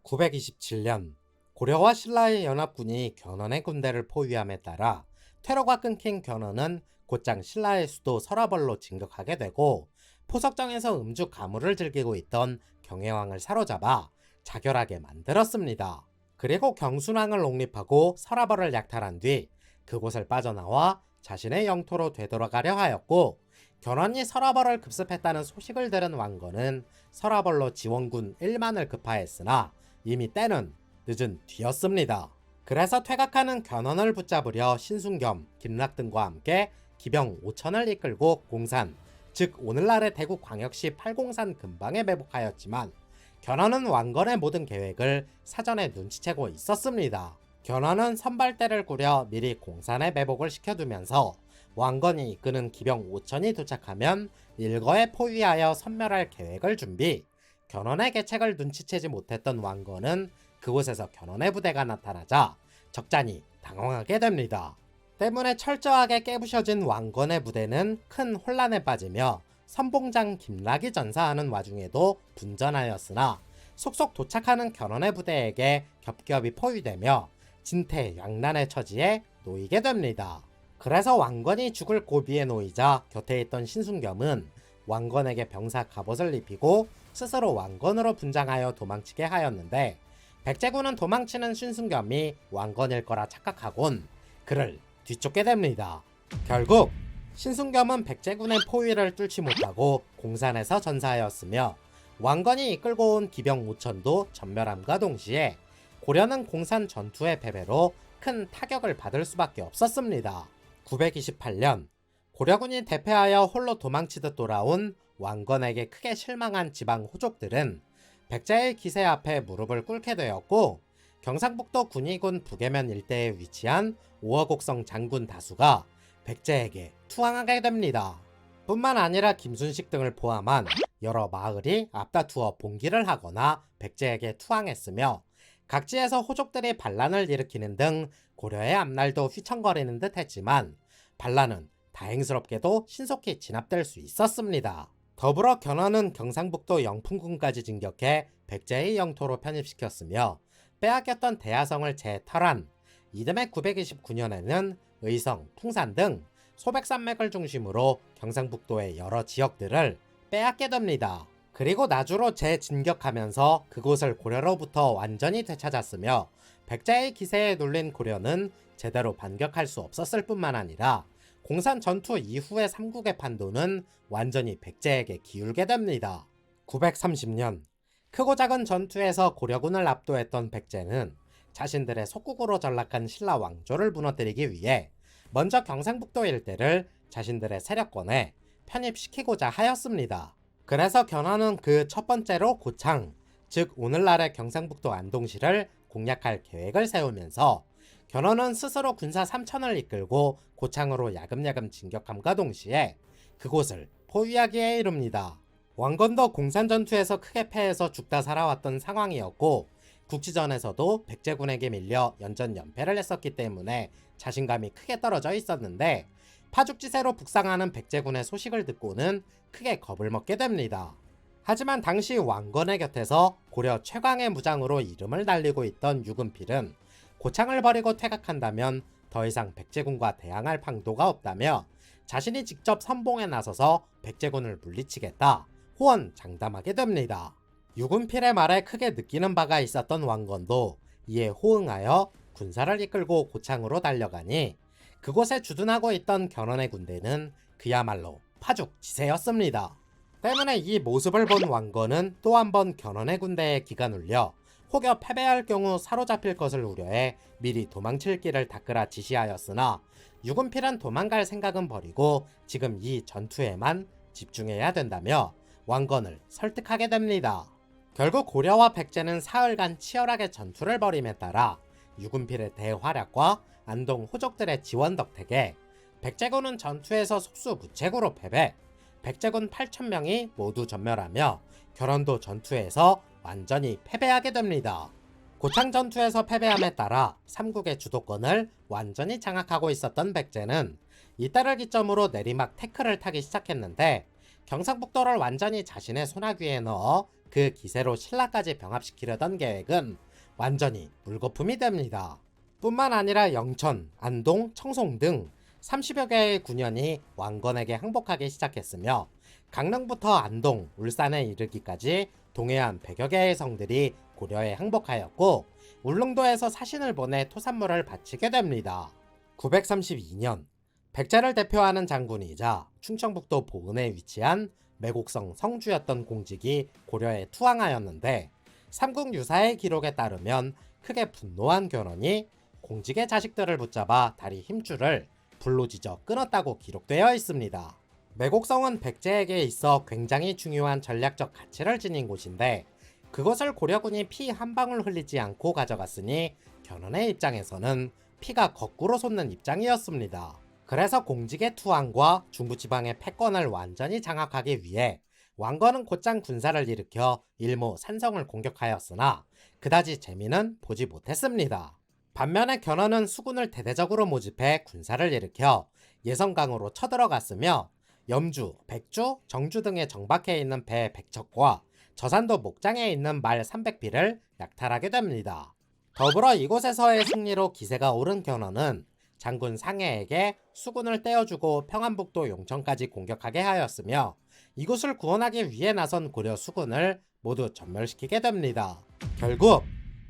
927년 고려와 신라의 연합군이 견훤의 군대를 포위함에 따라 퇴로가 끊긴 견훤은 곧장 신라의 수도 서라벌로 진격하게 되고, 포석정에서 음주 가무를 즐기고 있던 경혜왕을 사로잡아 자결하게 만들었습니다. 그리고 경순왕을 옹립하고 서라벌을 약탈한 뒤 그곳을 빠져나와 자신의 영토로 되돌아가려 하였고, 견훤이 서라벌을 급습했다는 소식을 들은 왕건은 서라벌로 지원군 1만을 급파했으나 이미 때는 늦은 뒤였습니다. 그래서 퇴각하는 견훤을 붙잡으려 신순겸, 김락 등과 함께 기병 5천을 이끌고 공산, 즉 오늘날의 대구광역시 팔공산 근방에 매복하였지만, 견훤은 왕건의 모든 계획을 사전에 눈치채고 있었습니다. 견훤은 선발대를 꾸려 미리 공산에 매복을 시켜두면서 왕건이 이끄는 기병 5천이 도착하면 일거에 포위하여 섬멸할 계획을 준비. 견훤의 계책을 눈치채지 못했던 왕건은 그곳에서 견훤의 부대가 나타나자 적잖이 당황하게 됩니다. 때문에 철저하게 깨부셔진 왕건의 부대는 큰 혼란에 빠지며 선봉장 김락이 전사하는 와중에도 분전하였으나, 속속 도착하는 견훤의 부대에게 겹겹이 포위되며 진퇴양난의 처지에 놓이게 됩니다. 그래서 왕건이 죽을 고비에 놓이자 곁에 있던 신순겸은 왕건에게 병사 갑옷을 입히고 스스로 왕건으로 분장하여 도망치게 하였는데, 백제군은 도망치는 신순겸이 왕건일 거라 착각하곤 그를 뒤쫓게 됩니다. 결국 신순겸은 백제군의 포위를 뚫지 못하고 공산에서 전사하였으며, 왕건이 이끌고 온 기병 5천도 전멸함과 동시에 고려는 공산 전투의 패배로 큰 타격을 받을 수밖에 없었습니다. 928년 고려군이 대패하여 홀로 도망치듯 돌아온 왕건에게 크게 실망한 지방 호족들은 백제의 기세 앞에 무릎을 꿇게 되었고, 경상북도 군위군 북해면 일대에 위치한 오어곡성 장군 다수가 백제에게 투항하게 됩니다. 뿐만 아니라 김순식 등을 포함한 여러 마을이 앞다투어 봉기를 하거나 백제에게 투항했으며, 각지에서 호족들이 반란을 일으키는 등 고려의 앞날도 휘청거리는 듯 했지만, 반란은 다행스럽게도 신속히 진압될 수 있었습니다. 더불어 견훤은 경상북도 영풍군까지 진격해 백제의 영토로 편입시켰으며, 빼앗겼던 대하성을 재탈환. 이듬해 929년에는 의성, 풍산 등 소백산맥을 중심으로 경상북도의 여러 지역들을 빼앗게 됩니다. 그리고 나주로 재진격하면서 그곳을 고려로부터 완전히 되찾았으며, 백제의 기세에 눌린 고려는 제대로 반격할 수 없었을 뿐만 아니라 공산 전투 이후의 삼국의 판도는 완전히 백제에게 기울게 됩니다. 930년 크고 작은 전투에서 고려군을 압도했던 백제는 자신들의 속국으로 전락한 신라 왕조를 무너뜨리기 위해 먼저 경상북도 일대를 자신들의 세력권에 편입시키고자 하였습니다. 그래서 견훤은 그 첫 번째로 고창, 즉 오늘날의 경상북도 안동시를 공략할 계획을 세우면서, 견훤은 스스로 군사 3천을 이끌고 고창으로 야금야금 진격함과 동시에 그곳을 포위하기에 이릅니다. 왕건도 공산전투에서 크게 패해서 죽다 살아왔던 상황이었고, 국지전에서도 백제군에게 밀려 연전연패를 했었기 때문에 자신감이 크게 떨어져 있었는데, 파죽지세로 북상하는 백제군의 소식을 듣고는 크게 겁을 먹게 됩니다. 하지만 당시 왕건의 곁에서 고려 최강의 무장으로 이름을 날리고 있던 유금필은 고창을 버리고 퇴각한다면 더 이상 백제군과 대항할 방도가 없다며 자신이 직접 선봉에 나서서 백제군을 물리치겠다 호언장담하게 됩니다. 유금필의 말에 크게 느끼는 바가 있었던 왕건도 이에 호응하여 군사를 이끌고 고창으로 달려가니, 그곳에 주둔하고 있던 견훤의 군대는 그야말로 파죽지세였습니다. 때문에 이 모습을 본 왕건은 또 한 번 견훤의 군대에 기가 눌려 혹여 패배할 경우 사로잡힐 것을 우려해 미리 도망칠 길을 닦으라 지시하였으나, 유금필은 도망갈 생각은 버리고 지금 이 전투에만 집중해야 된다며 왕건을 설득하게 됩니다. 결국 고려와 백제는 사흘간 치열하게 전투를 벌임에 따라 유금필의 대활약과 안동 호족들의 지원 덕택에 백제군은 전투에서 속수무책으로 패배, 백제군 8,000명이 모두 전멸하며 결혼도 전투에서 완전히 패배하게 됩니다. 고창 전투에서 패배함에 따라 삼국의 주도권을 완전히 장악하고 있었던 백제는 이때를 기점으로 내리막 태클을 타기 시작했는데, 경상북도를 완전히 자신의 손아귀에 넣어 그 기세로 신라까지 병합시키려던 계획은 완전히 물거품이 됩니다. 뿐만 아니라 영천, 안동, 청송 등 30여 개의 군현이 왕건에게 항복하기 시작했으며 강릉부터 안동, 울산에 이르기까지 동해안 100여 개의 성들이 고려에 항복하였고 울릉도에서 사신을 보내 토산물을 바치게 됩니다. 932년 백제를 대표하는 장군이자 충청북도 보은에 위치한 매곡성 성주였던 공직이 고려에 투항하였는데 삼국유사의 기록에 따르면 크게 분노한 견훤이 공직의 자식들을 붙잡아 다리 힘줄을 불로 지져 끊었다고 기록되어 있습니다. 매곡성은 백제에게 있어 굉장히 중요한 전략적 가치를 지닌 곳인데 그것을 고려군이 피 한 방울 흘리지 않고 가져갔으니 견훤의 입장에서는 피가 거꾸로 솟는 입장이었습니다. 그래서 공직의 투항과 중부지방의 패권을 완전히 장악하기 위해 왕건은 곧장 군사를 일으켜 일모 산성을 공격하였으나 그다지 재미는 보지 못했습니다. 반면에 견훤은 수군을 대대적으로 모집해 군사를 일으켜 예성강으로 쳐들어갔으며 염주, 백주, 정주 등에 정박해 있는 배 100척과 저산도 목장에 있는 말 300비를 약탈하게 됩니다. 더불어 이곳에서의 승리로 기세가 오른 견훤은 장군 상해에게 수군을 떼어주고 평안북도 용천까지 공격하게 하였으며 이곳을 구원하기 위해 나선 고려 수군을 모두 전멸시키게 됩니다. 결국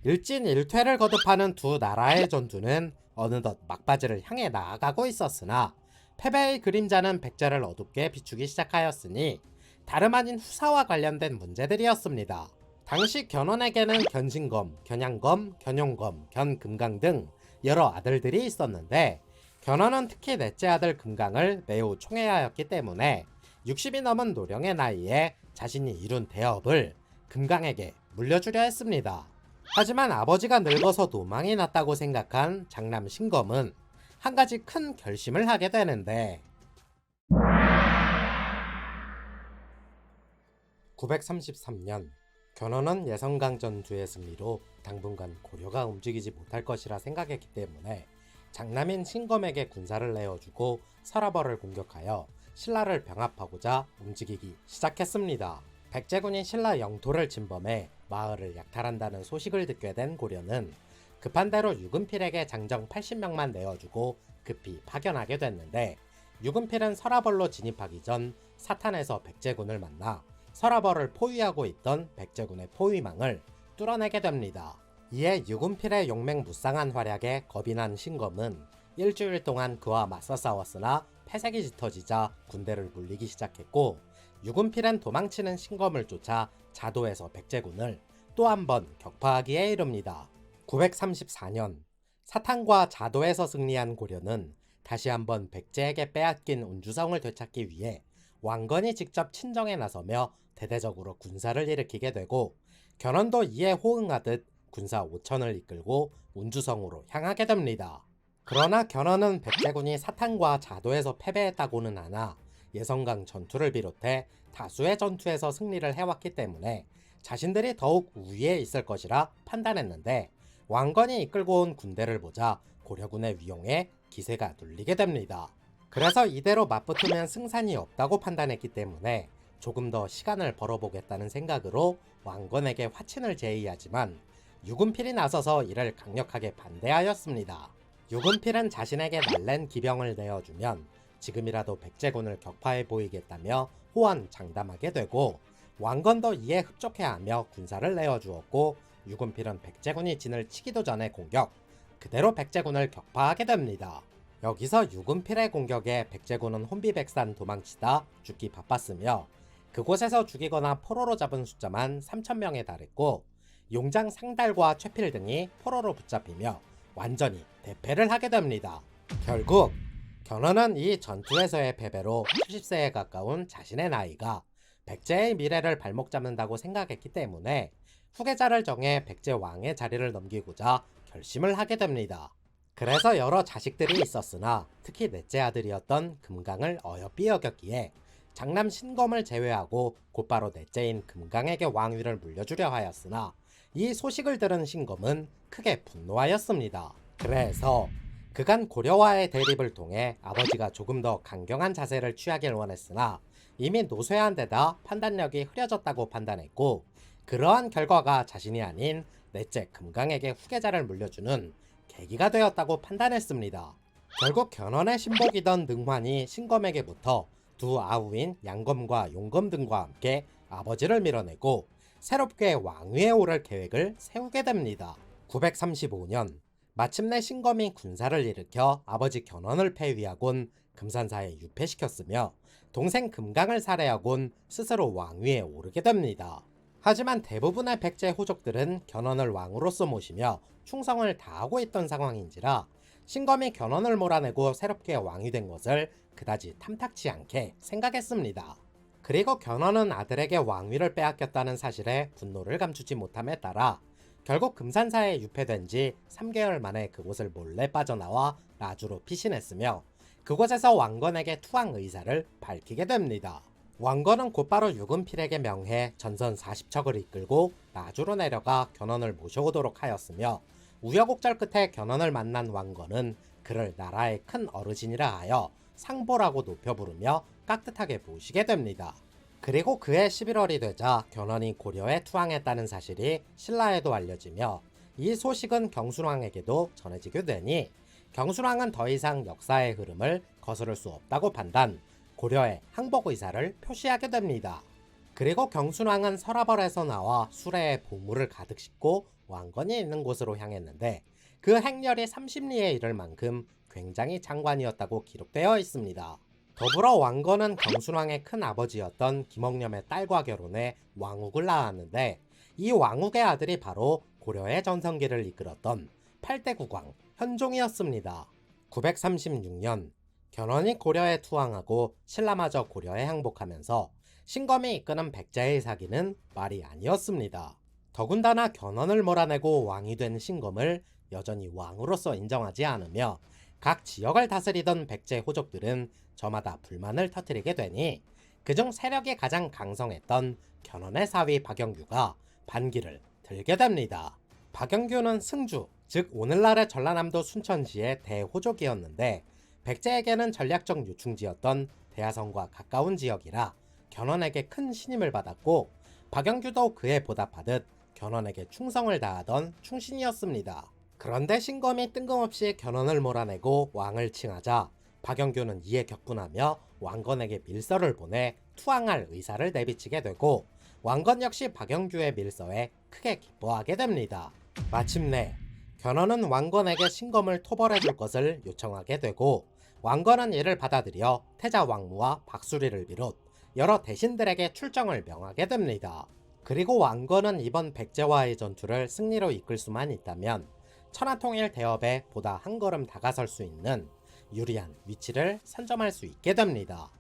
일진일퇴를 거듭하는 두 나라의 전투는 어느덧 막바지를 향해 나아가고 있었으나 패배의 그림자는 백제를 어둡게 비추기 시작하였으니 다름 아닌 후사와 관련된 문제들이었습니다. 당시 견훤에게는 견신검, 견양검, 견용검, 견금강 등 여러 아들들이 있었는데 견훤은 특히 넷째 아들 금강을 매우 총애하였기 때문에 60이 넘은 노령의 나이에 자신이 이룬 대업을 금강에게 물려주려 했습니다. 하지만 아버지가 늙어서 도망이 났다고 생각한 장남 신검은 한 가지 큰 결심을 하게 되는데 933년 견훤은 예성강 전투의 승리로 당분간 고려가 움직이지 못할 것이라 생각했기 때문에 장남인 신검에게 군사를 내어주고 서라벌을 공격하여 신라를 병합하고자 움직이기 시작했습니다. 백제군이 신라 영토를 침범해 마을을 약탈한다는 소식을 듣게 된 고려는 급한 대로 유금필에게 장정 80명만 내어주고 급히 파견하게 됐는데 유금필은 서라벌로 진입하기 전 사탄에서 백제군을 만나 서라벌을 포위하고 있던 백제군의 포위망을 뚫어내게 됩니다. 이에 유금필의 용맹무쌍한 활약에 겁이 난 신검은 일주일 동안 그와 맞서 싸웠으나 패색이 짙어지자 군대를 물리기 시작했고 유금필은 도망치는 신검을 쫓아 자도에서 백제군을 또 한 번 격파하기에 이릅니다. 934년 사탄과 자도에서 승리한 고려는 다시 한번 백제에게 빼앗긴 운주성을 되찾기 위해 왕건이 직접 친정에 나서며 대대적으로 군사를 일으키게 되고 견훤도 이에 호응하듯 군사 5천을 이끌고 운주성으로 향하게 됩니다. 그러나 견훤은 백제군이 사탄과 자도에서 패배했다고는 하나 예성강 전투를 비롯해 다수의 전투에서 승리를 해왔기 때문에 자신들이 더욱 우위에 있을 것이라 판단했는데 왕건이 이끌고 온 군대를 보자 고려군의 위용에 기세가 눌리게 됩니다. 그래서 이대로 맞붙으면 승산이 없다고 판단했기 때문에 조금 더 시간을 벌어보겠다는 생각으로 왕건에게 화친을 제의하지만 유금필이 나서서 이를 강력하게 반대하였습니다. 유금필은 자신에게 날랜 기병을 내어주면 지금이라도 백제군을 격파해 보이겠다며 호언장담하게 되고 왕건도 이에 흡족해하며 군사를 내어주었고 유금필은 백제군이 진을 치기도 전에 공격, 그대로 백제군을 격파하게 됩니다. 여기서 유금필의 공격에 백제군은 혼비백산 도망치다 죽기 바빴으며 그곳에서 죽이거나 포로로 잡은 숫자만 3,000명에 달했고 용장 상달과 최필 등이 포로로 붙잡히며 완전히 대패를 하게 됩니다. 결국 견훤은 이 전투에서의 패배로 70세에 가까운 자신의 나이가 백제의 미래를 발목 잡는다고 생각했기 때문에 후계자를 정해 백제 왕의 자리를 넘기고자 결심을 하게 됩니다. 그래서 여러 자식들이 있었으나 특히 넷째 아들이었던 금강을 어여삐 여겼기에 장남 신검을 제외하고 곧바로 넷째인 금강에게 왕위를 물려주려 하였으나 이 소식을 들은 신검은 크게 분노하였습니다. 그래서 그간 고려와의 대립을 통해 아버지가 조금 더 강경한 자세를 취하길 원했으나 이미 노쇠한 데다 판단력이 흐려졌다고 판단했고 그러한 결과가 자신이 아닌 넷째 금강에게 후계자를 물려주는 계기가 되었다고 판단했습니다. 결국 견훤의 신복이던 능환이 신검에게부터 두 아우인 양검과 용검 등과 함께 아버지를 밀어내고 새롭게 왕위에 오를 계획을 세우게 됩니다. 935년 마침내 신검이 군사를 일으켜 아버지 견훤을 폐위하곤 금산사에 유폐시켰으며 동생 금강을 살해하곤 스스로 왕위에 오르게 됩니다. 하지만 대부분의 백제 호족들은 견훤을 왕으로서 모시며 충성을 다하고 있던 상황인지라 신검이 견훤을 몰아내고 새롭게 왕이 된 것을 그다지 탐탁치 않게 생각했습니다. 그리고 견훤은 아들에게 왕위를 빼앗겼다는 사실에 분노를 감추지 못함에 따라 결국 금산사에 유폐된 지 3개월 만에 그곳을 몰래 빠져나와 라주로 피신했으며 그곳에서 왕건에게 투항 의사를 밝히게 됩니다. 왕건은 곧바로 유근필에게 명해 전선 40척을 이끌고 라주로 내려가 견훤을 모셔오도록 하였으며 우여곡절 끝에 견훤을 만난 왕건은 그를 나라의 큰 어르신이라 하여 상보라고 높여 부르며 깍듯하게 모시게 됩니다. 그리고 그해 11월이 되자 견훤이 고려에 투항했다는 사실이 신라에도 알려지며 이 소식은 경순왕에게도 전해지게 되니 경순왕은 더 이상 역사의 흐름을 거스를 수 없다고 판단, 고려에 항복 의사를 표시하게 됩니다. 그리고 경순왕은 서라벌에서 나와 수레에 보물을 가득 싣고 왕건이 있는 곳으로 향했는데 그 행렬이 30리에 이를 만큼 굉장히 장관이었다고 기록되어 있습니다. 더불어 왕건은 경순왕의 큰 아버지였던 김억렴의 딸과 결혼해 왕욱을 낳았는데 이 왕욱의 아들이 바로 고려의 전성기를 이끌었던 8대 국왕 현종이었습니다. 936년 견훤이 고려에 투항하고 신라마저 고려에 항복하면서 신검이 이끄는 백제의 사기는 말이 아니었습니다. 더군다나 견훤을 몰아내고 왕이 된 신검을 여전히 왕으로서 인정하지 않으며 각 지역을 다스리던 백제 호족들은 저마다 불만을 터뜨리게 되니 그중 세력이 가장 강성했던 견훤의 사위 박영규가 반기를 들게 됩니다. 박영규는 승주, 즉 오늘날의 전라남도 순천시의 대호족이었는데 백제에게는 전략적 요충지였던 대하성과 가까운 지역이라 견훤에게 큰 신임을 받았고 박영규도 그에 보답하듯 견훤에게 충성을 다하던 충신이었습니다. 그런데 신검이 뜬금없이 견훤을 몰아내고 왕을 칭하자 박영규는 이에 격분하며 왕건에게 밀서를 보내 투항할 의사를 내비치게 되고 왕건 역시 박영규의 밀서에 크게 기뻐하게 됩니다. 마침내 견훤은 왕건에게 신검을 토벌해줄 것을 요청하게 되고 왕건은 이를 받아들여 태자 왕무와 박수리를 비롯 여러 대신들에게 출정을 명하게 됩니다. 그리고 왕건은 이번 백제와의 전투를 승리로 이끌 수만 있다면 천하통일 대업에 보다 한 걸음 다가설 수 있는 유리한 위치를 선점할 수 있게 됩니다.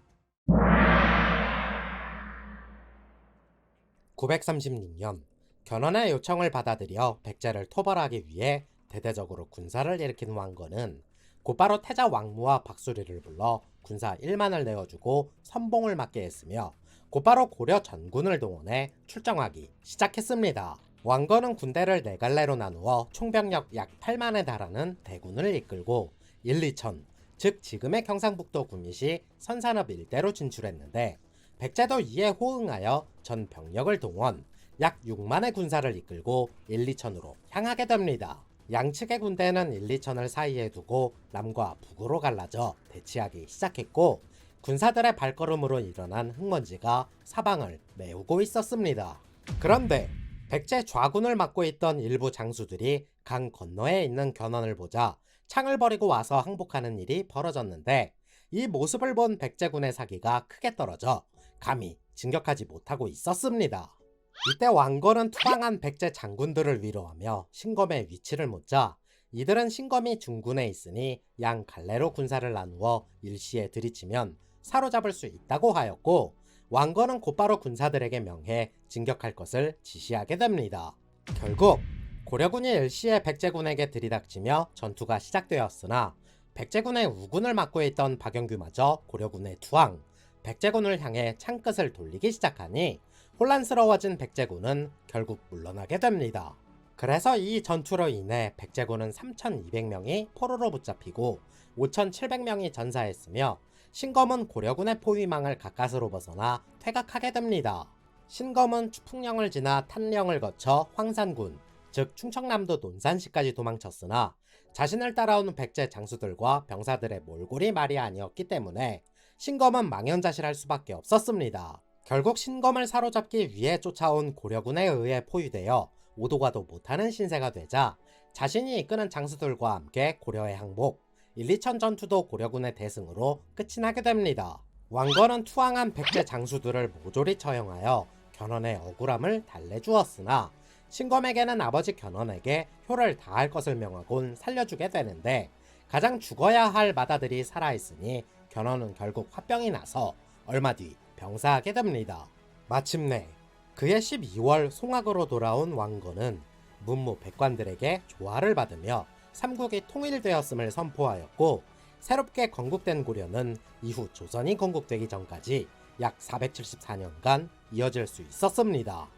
936년 견훤의 요청을 받아들여 백제를 토벌하기 위해 대대적으로 군사를 일으킨 왕건은 곧바로 태자 왕무와 박수리를 불러 군사 1만을 내어주고 선봉을 맡게 했으며 곧바로 고려 전군을 동원해 출정하기 시작했습니다. 왕건은 군대를 4갈래로 나누어 총병력 약 8만에 달하는 대군을 이끌고 1, 2천, 즉 지금의 경상북도 구미시 선산읍 일대로 진출했는데 백제도 이에 호응하여 전 병력을 동원, 약 6만의 군사를 이끌고 1, 2천으로 향하게 됩니다. 양측의 군대는 1, 2천을 사이에 두고 남과 북으로 갈라져 대치하기 시작했고 군사들의 발걸음으로 일어난 흙먼지가 사방을 메우고 있었습니다. 그런데 백제 좌군을 맡고 있던 일부 장수들이 강 건너에 있는 견훤을 보자 창을 버리고 와서 항복하는 일이 벌어졌는데 이 모습을 본 백제군의 사기가 크게 떨어져 감히 진격하지 못하고 있었습니다. 이때 왕건은 투항한 백제 장군들을 위로하며 신검의 위치를 묻자 이들은 신검이 중군에 있으니 양 갈래로 군사를 나누어 일시에 들이치면 사로잡을 수 있다고 하였고 왕건은 곧바로 군사들에게 명해 진격할 것을 지시하게 됩니다. 결국 고려군이 일시에 백제군에게 들이닥치며 전투가 시작되었으나 백제군의 우군을 맡고 있던 박영규마저 고려군의 투항, 백제군을 향해 창끝을 돌리기 시작하니 혼란스러워진 백제군은 결국 물러나게 됩니다. 그래서 이 전투로 인해 백제군은 3,200명이 포로로 붙잡히고 5,700명이 전사했으며 신검은 고려군의 포위망을 가까스로 벗어나 퇴각하게 됩니다. 신검은 추풍령을 지나 탄령을 거쳐 황산군, 즉 충청남도 논산시까지 도망쳤으나 자신을 따라오는 백제 장수들과 병사들의 몰골이 말이 아니었기 때문에 신검은 망연자실할 수밖에 없었습니다. 결국 신검을 사로잡기 위해 쫓아온 고려군에 의해 포위되어 오도가도 못하는 신세가 되자 자신이 이끄는 장수들과 함께 고려에 항복, 1, 2천 전투도 고려군의 대승으로 끝이 나게 됩니다. 왕건은 투항한 백제 장수들을 모조리 처형하여 견훤의 억울함을 달래주었으나 신검에게는 아버지 견훤에게 효를 다할 것을 명하곤 살려주게 되는데 가장 죽어야 할 맏아들이 살아있으니 견훤은 결국 화병이 나서 얼마 뒤 병사하게 됩니다. 마침내 그해 12월 송악으로 돌아온 왕건은 문무 백관들에게 조화를 받으며 삼국이 통일되었음을 선포하였고 새롭게 건국된 고려는 이후 조선이 건국되기 전까지 약 474년간 이어질 수 있었습니다.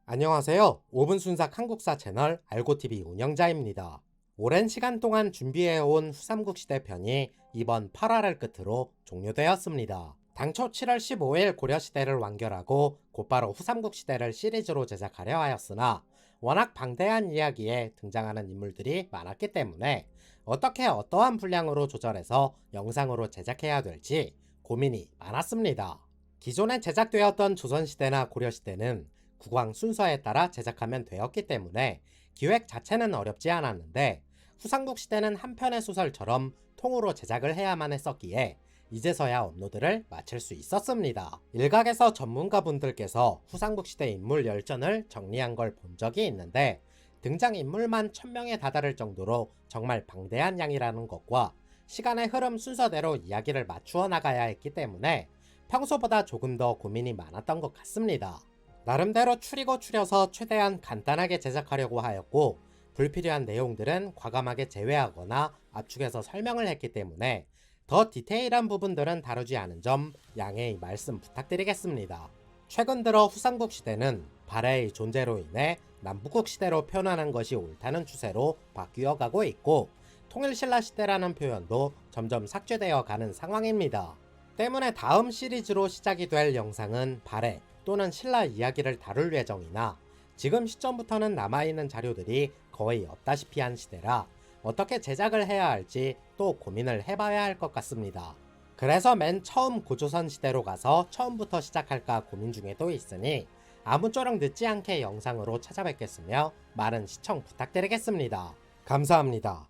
안녕하세요. 5분 순삭 한국사 채널 알고TV 운영자입니다. 오랜 시간 동안 준비해온 후삼국시대 편이 이번 8화를 끝으로 종료되었습니다. 당초 7월 15일 고려시대를 완결하고 곧바로 후삼국시대를 시리즈로 제작하려 하였으나 워낙 방대한 이야기에 등장하는 인물들이 많았기 때문에 어떻게 어떠한 분량으로 조절해서 영상으로 제작해야 될지 고민이 많았습니다. 기존에 제작되었던 조선시대나 고려시대는 국왕 순서에 따라 제작하면 되었기 때문에 기획 자체는 어렵지 않았는데 후삼국시대는 한 편의 소설처럼 통으로 제작을 해야만 했었기에 이제서야 업로드를 마칠 수 있었습니다. 일각에서 전문가분들께서 후삼국시대 인물 열전을 정리한 걸 본 적이 있는데 등장인물만 1000명에 다다를 정도로 정말 방대한 양이라는 것과 시간의 흐름 순서대로 이야기를 맞추어 나가야 했기 때문에 평소보다 조금 더 고민이 많았던 것 같습니다. 나름대로 추리고 추려서 최대한 간단하게 제작하려고 하였고 불필요한 내용들은 과감하게 제외하거나 압축해서 설명을 했기 때문에 더 디테일한 부분들은 다루지 않은 점 양해의 말씀 부탁드리겠습니다. 최근 들어 후삼국 시대는 발해의 존재로 인해 남북국 시대로 표현하는 것이 옳다는 추세로 바뀌어 가고 있고 통일신라 시대라는 표현도 점점 삭제되어 가는 상황입니다. 때문에 다음 시리즈로 시작이 될 영상은 발해 또는 신라 이야기를 다룰 예정이나 지금 시점부터는 남아있는 자료들이 거의 없다시피 한 시대라 어떻게 제작을 해야 할지 또 고민을 해봐야 할 것 같습니다. 그래서 맨 처음 고조선 시대로 가서 처음부터 시작할까 고민 중에도 있으니 아무쪼록 늦지 않게 영상으로 찾아뵙겠으며 많은 시청 부탁드리겠습니다. 감사합니다.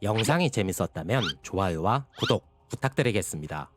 영상이 재밌었다면 좋아요와 구독 부탁드리겠습니다.